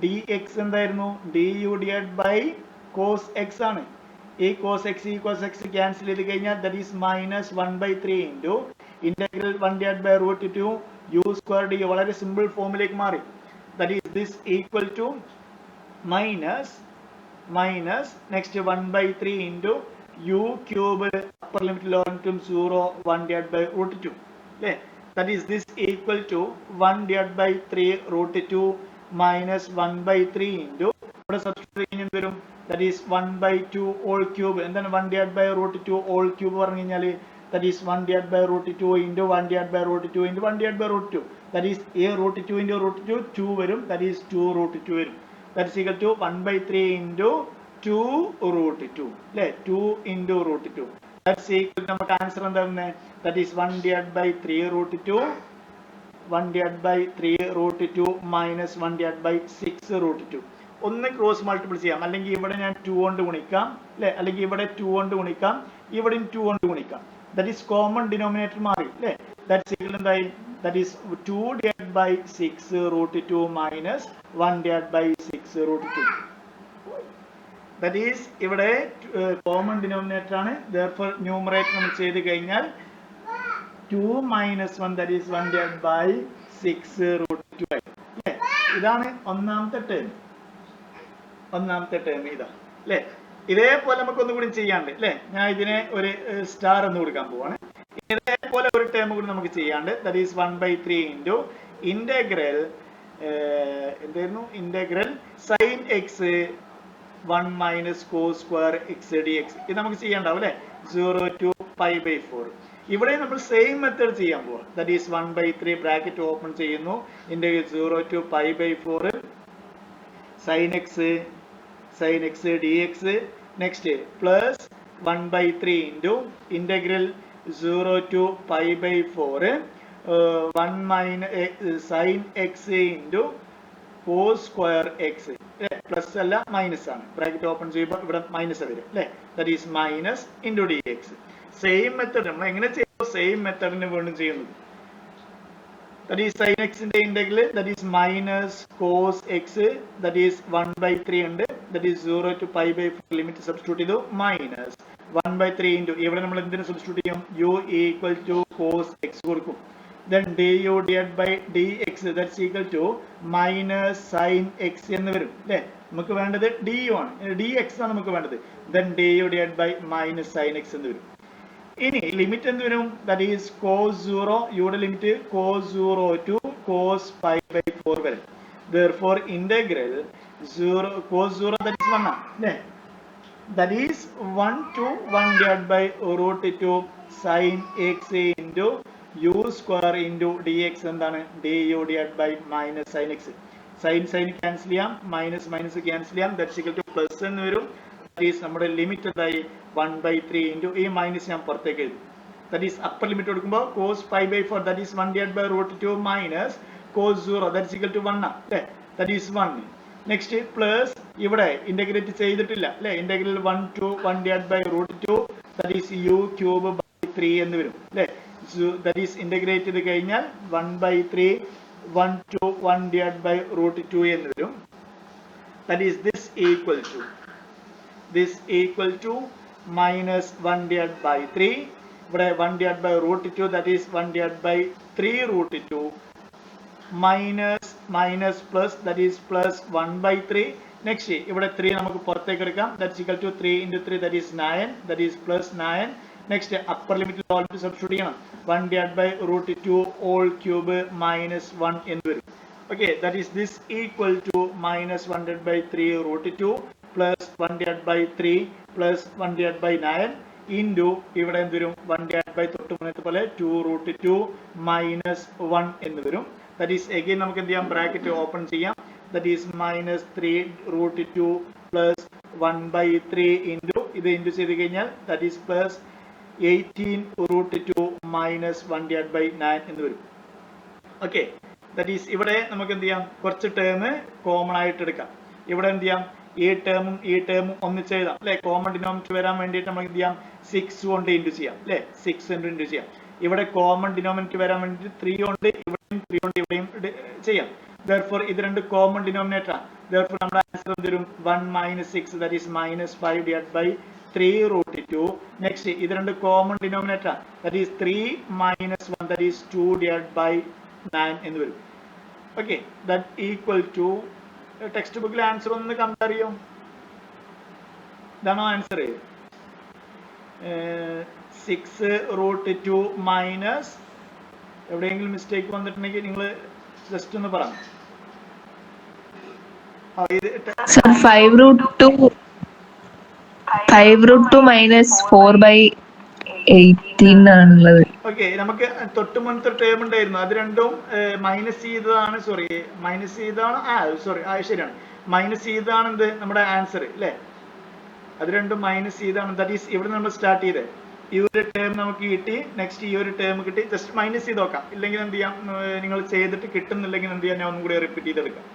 dx എന്തായിരുന്നു? du divided by cos x ആണ്. ഈ cos x ക്യാൻസൽ ചെയ്ത് കഴിഞ്ഞാൽ that is minus 1/3 into integral 1/√2 u square d. വളരെ സിമ്പിൾ ഫോമിലേക്ക് മാറി. that is this equal to minus next 1/3 into u cube upper limit lower limit 0 1/√2 അല്ലേ. That is this equal to 1/3√2 minus 1/3 into ഇവിടെ substitute വരും. That is 1/2 whole cube. എന്താണ് 1/√2 whole cube പറഞ്ഞു കഴിഞ്ഞാൽ that is 1/√2 into 1/√2 into 1/√2. That is a √2 into √2 2 വരും. That is 2√2 വരും. That is equal to 1/3 into 2√2 അല്ലേ. 2 into √2. That's equal to നമുക്ക് answer എന്താ വരുന്നത്? That is 1/3√2 minus 1/6√2. ഒന്ന് ക്രോസ് മൾട്ടിപ്പിൾ ചെയ്യാം, അല്ലെങ്കിൽ ഇവിടെ ഞാൻ 2 കൊണ്ട് ഗുണിക്കാം അല്ലേ, അല്ലെങ്കിൽ ഇവിടെ 2 കൊണ്ട് ഗുണിക്കാം, ഇവിടെയും 2 കൊണ്ട് ഗുണിക്കാം. That is കോമൺ ഡിനോമിനേറ്റർ മാറി അല്ലേ. That's equal എന്തായി? That is 2/6√2 minus 1/6√2. That is ഇവിടെ കോമൺ ഡിനോമിനേറ്റർ ആണ്. therefore ന്യൂമറേറ്റർ നമ്മൾ ചെയ്ത് കഴിഞ്ഞാൽ 2 minus 1 that is 1/6√2 ആയി അല്ലേ. ഇതാണ് ഒന്നാമത്തെ ടേം ഇതാ അല്ലേ. ഇതേപോലെ നമുക്ക് ഒന്നും കൂടി ചെയ്യാണ്ട് അല്ലേ. ഞാൻ ഇതിനെ ഒരു സ്റ്റാർ എന്ന് കൊടുക്കാൻ പോവാണ്. ഇതേപോലെ ഒരു ടേം കൂടി നമുക്ക് ചെയ്യാണ്ട്. that is 1/3 into integral എന്തായിരുന്നു? integral sin x 1 minus cos square x dx. ഇത് നമുക്ക് ചെയ്യാണ്ടാവും അല്ലേ. 0 to π/4. ഇവിടെ നമ്മൾ സെയിം മെത്തേഡ് ചെയ്യാൻ പോവാം. that is 1/3 ബ്രാക്കറ്റ് ഓപ്പൺ ചെയ്യുന്നു. Integral 0 to π/4 sin x dx. Next plus 1/3 into integral 0 to π/4 1 minus sin x into cos square x plus അല്ല minus ആണ്. ബ്രാക്കറ്റ് ഓപ്പൺ ചെയ്യുമ്പോൾ ഇവിടെ മൈനസ് വരും അല്ലേ. That is minus into D X. Same method നമ്മൾ എങ്ങനെ ചെയ്യുമ്പോൾ സെയിം മെത്തേഡിന് വീണ്ടും ചെയ്യുന്നത്. That is sin x ന്റെ integral that is minus cos x that is 1/3 ഉണ്ട്. That is 0 to pi by 4 limit substitute ചെയ്തു minus 1/3 into ഇവിടെ നമ്മൾ എന്തിനെ സബ്സ്റ്റിറ്റ്യൂട്ട് ചെയ്യും? u equal to cos x കൊടുക്കും. Then du divided by dx that's equal to minus sin x എന്ന് വരും അല്ലേ. നമുക്ക് വേണ്ടത് du ആണ്, dx ആണ് നമുക്ക് വേണ്ടത്. Then du divided by minus sin x എന്ന് വരും. ഇനി ലിമിറ്റ് എന്ത് വരും? ദാറ്റ് ഈസ് cos 0 യുടെ limit cos 0 to cos pi by 4 വരും. Therefore integral 0 cos 0 that is 1 അല്ലേ. That is 1 to 1 divided by root 2 sin x into u square into dx എന്താണ്? du divided by minus sin x. sin cancel ചെയ്യാം, minus cancel ചെയ്യാം, that's equal two plus എന്ന് വരും. നമ്മുടെ limit എന്തായി? 1/3 into ഈ minus ഞാൻ പുറത്തേക്ക് എഴുതും. ദാറ്റ് ഈസ് അപ്പർ ലിമിറ്റ് കൊടുക്കുമ്പോൾ cos pi by 4 that is 1 divided by root 2 minus cos 0 that's equal to 1 അല്ലേ. That is 1. നെക്സ്റ്റ് പ്ലസ് ഇവിടെ ഇന്റഗ്രേറ്റ് ചെയ്തിട്ടില്ല അല്ലേ. Integral 1 to 1 divided by root 2 that is u cube by 3 എന്ന് വരും അല്ലേ. That is integrate ചെയ്ത് കഴിഞ്ഞാൽ 1/3 1 to 1 divided by root 2 എന്ന് വരും. That is this equal to minus 1 divided by 3 ഇവിടെ 1 divided by root 2 that is 1 divided by 3 root 2 minus plus that is plus 1/3. Next ഇവിടെ 3 നമുക്ക് പുറത്തേക്ക് എടുക്കാം. that's equal to 3 into 3 that is 9 that is plus 9. Next upper ലിമിറ്റിൽ all substitute ചെയ്യണം. 1 divided by root 2 all cube minus 1 എന്ന് വരും. okay that is this equal to minus 1 divided by 3 root 2 plus 1 divided by 3 plus 1 divided by 9 into ഇവിടെ എന്ത് വരും? 1 divided by തൊട്ട് മുന്നത്തെ പോലെ 2 root 2 minus 1 എന്ന് വരും. that is again നമുക്ക് എന്ത് ചെയ്യാം? ബ്രാക്കറ്റ് ഓപ്പൺ ചെയ്യാം. that is minus 3 root 2 plus 1/3 into ഇത് ഇൻറ്റു ചെയ്ത് കഴിഞ്ഞാൽ that is plus 18 root 2 minus 1 divided by 9 എന്ന് വരും. okay that is ഇവിടെ നമുക്ക് എന്ത് ചെയ്യാം? കുറച്ച് ടേം കോമൺ ആയിട്ട് എടുക്കാം. ഇവിടെ എന്ത് ചെയ്യാം? ഈ ടേമും ഒന്നിച്ച് എഴുതാം അല്ലെ. കോമൺ ഡിനോമിനേറ്റർ വരാൻ വേണ്ടിയിട്ട് നമുക്ക് എന്ത് ചെയ്യാം? 6 കൊണ്ട് ഇൻറ്റു ചെയ്യാം അല്ലെ. 6 കൊണ്ട് ഇൻറ്റു ചെയ്യാം. ഇവിടെ കോമൺ ഡിനോമിനേറ്റർ വരാൻ വേണ്ടിയിട്ട് 3 കൊണ്ട് ഇവിടെയും 3 കൊണ്ട് ഇവിടെയും ചെയ്യാം. therefore ഇത് രണ്ട് കോമൺ ഡിനോമിനേറ്റർ ആണ്. therefore നമ്മുടെ ആൻസർ എന്ത് വരും? 1 minus 6 that is minus 5 divided by 3 root 2. Next ഇത് രണ്ട് കോമൺ ഡിനോമിനേറ്റർ ആണ്. that is 3 minus 1 that is 2 divided by 9 എന്ന് വരും. okay that equal to text ബുക്കിലെ ആൻസർ ഒന്ന് കമ്പയർ ചെയ്യും. ഇതാണോ ആൻസർ? 6 root 2 മൈനസ് എവിടെയെങ്കിലും മിസ്റ്റേക്ക് വന്നിട്ടുണ്ടെങ്കിൽ നിങ്ങൾ ജസ്റ്റ് ഒന്ന് പറഞ്ഞു. 5 root 2 minus 4/18 ആണുള്ളത്. ഓക്കെ നമുക്ക് തൊട്ട് മുന്നത്തെ ടേം ഉണ്ടായിരുന്നു, അത് രണ്ടും മൈനസ് ചെയ്തതാണ്. ശരിയാണ്, മൈനസ് ചെയ്തതാണ് എന്ത് നമ്മുടെ ആൻസർ അല്ലേ. അത് രണ്ടും മൈനസ് ചെയ്താണ്. ദാറ്റ് ഈസ് ഇവിടെ നമ്മൾ സ്റ്റാർട്ട് ചെയ്തത്. ഈ ഒരു ടേം നമുക്ക് കിട്ടി, നെക്സ്റ്റ് ഈ ഒരു ടേം കിട്ടി. ജസ്റ്റ് മൈനസ് ചെയ്ത് നോക്കാം. ഇല്ലെങ്കിൽ എന്ത് ചെയ്യാം? നിങ്ങൾ ചെയ്തിട്ട് കിട്ടുന്നില്ലെങ്കിൽ എന്ത് ചെയ്യാം? ഞാൻ ഒന്നും കൂടി റിപ്പീറ്റ് ചെയ്തെടുക്കാം.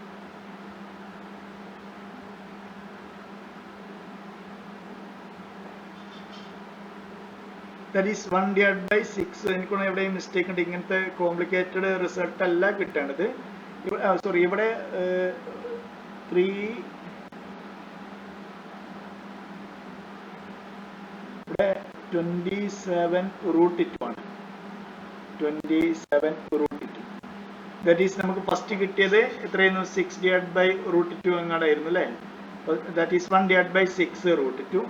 that is 1 divided by 6. എനിക്കൊന്ന് എവിടെയും മിസ്റ്റേക്ക് ഉണ്ട്. ഇങ്ങനത്തെ കോംപ്ലിക്കേറ്റഡ് റിസൾട്ട് അല്ല കിട്ടേണ്ടത്. സോറി ഇവിടെ 27 root 2 ആണ്. 27 root 2. that is നമുക്ക് ഫസ്റ്റ് കിട്ടിയത് എത്രയായിരുന്നു? 6 divided by root 2 എങ്ങാടായിരുന്നു അല്ലേ. that is 1 divided by 6 root 2.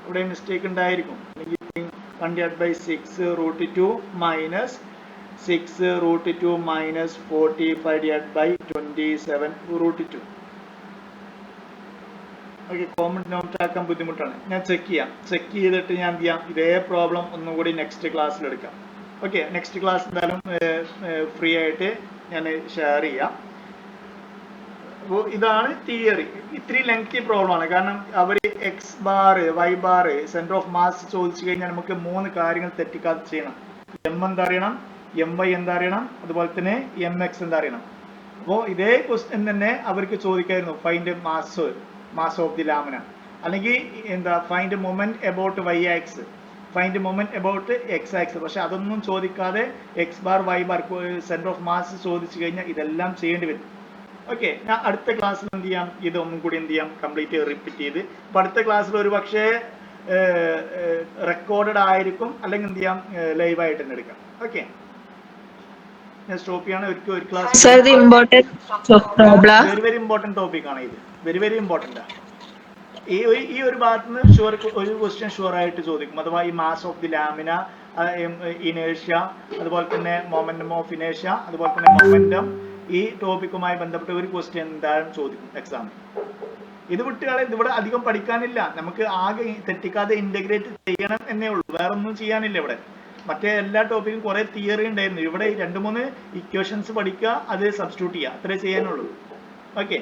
ഇവിടെ മിസ്റ്റേക്ക് ഉണ്ടായിരിക്കും. 1 divided by 6 root 2 minus 6 root 2 minus 45 divided by 27 root 2. Okay, common denominator ആക്കാൻ ബുദ്ധിമുട്ടാണ്. ഞാൻ ചെക്ക് ചെയ്തിട്ട് ഞാൻ എന്ത് ചെയ്യാം? ഇതേ പ്രോബ്ലം ഒന്നുകൂടി നെക്സ്റ്റ് ക്ലാസ്സിൽ എടുക്കാം. ഓക്കെ, നെക്സ്റ്റ് ക്ലാസ് എന്തായാലും ഫ്രീ ആയിട്ട് ഞാൻ ഷെയർ ചെയ്യാം. അപ്പോൾ ഇതാണ് തിയറി. ഇത്തിരി ലെങ്തി പ്രോബ്ലം ആണ്, കാരണം അവർ x bar Y bar centre of mass ചോദിച്ചു കഴിഞ്ഞാൽ നമുക്ക് 3 കാര്യങ്ങൾ തെറ്റിക്കാതെ ചെയ്യണം. എം എന്തറിയണം, എം വൈ എന്താ അറിയണം, അതുപോലെ തന്നെ എം എക്സ് എന്താ അറിയണം. അപ്പോൾ ഇതേ ക്വസ്റ്റ്യൻ തന്നെ അവർക്ക് ചോദിക്കായിരുന്നു, find mass of the lamina, അല്ലെങ്കിൽ എന്താ find moment about y axis, find moment about x axis. പക്ഷെ അതൊന്നും ചോദിക്കാതെ x bar Y bar centre of mass ചോദിച്ചു കഴിഞ്ഞാൽ ഇതെല്ലാം ചെയ്യേണ്ടി വരും. ഓക്കെ, ഞാൻ അടുത്ത ക്ലാസ്സിൽ എന്ത് ചെയ്യാം, ഇതൊന്നും കൂടി എന്ത് ചെയ്യാം, കംപ്ലീറ്റ് റിപ്പീറ്റ് ചെയ്ത്. അപ്പൊ അടുത്ത ക്ലാസ്സിൽ ഒരു പക്ഷേ റെക്കോർഡഡ് ആയിരിക്കും, അല്ലെങ്കിൽ എന്ത് ചെയ്യാം, ലൈവ് ആയിട്ട് തന്നെ എടുക്കാം. ഓക്കെ, ഞാൻ സ്റ്റോപ്പ് ചെയ്യാണ്. ഒരു class Sir, the important problem. Very very important topic ആണ് ഇത്, വെരി വെരി ഇമ്പോർട്ടന്റ് ആണ്. ഈ ഒരു ഭാഗത്ത് നിന്ന് ഷുവർ ഒരു ക്വസ്റ്റ്യൻ ഷുവർ ആയിട്ട് ചോദിക്കും, അഥവാ ഈ മാസ് ഓഫ് ദി ലാമിന, ഇനേഷ്യ, അതുപോലെ തന്നെ മൊമെന്റം ഓഫ് ഇനേഷ്യ, അതുപോലെ തന്നെ മൊമെന്റം, ഈ ടോപ്പിക്കുമായി ബന്ധപ്പെട്ട ഒരു ക്വസ്റ്റ്യൻ എന്തായാലും ചോദിക്കും എക്സാമിൽ. ഇത് വിട്ടുകളെ ഇവിടെ അധികം പഠിക്കാനില്ല, നമുക്ക് ആകെ തെറ്റിക്കാതെ ഇന്റഗ്രേറ്റ് ചെയ്യണം എന്നേ ഉള്ളൂ, വേറെ ഒന്നും ചെയ്യാനില്ല ഇവിടെ. മറ്റേ എല്ലാ ടോപ്പിക്കും കുറെ തിയറി ഉണ്ടായിരുന്നു, ഇവിടെ 2-3 ഇക്വേഷൻസ് പഠിക്കുക, അത് സബ്സ്റ്റിറ്റ്യൂട്ട് ചെയ്യുക, അത്രേ ചെയ്യാനുള്ളൂ. Okay,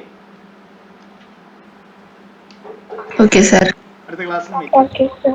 Okay, sir. അടുത്ത ക്ലാസ്സിൽ മീറ്റ്. Okay, sir.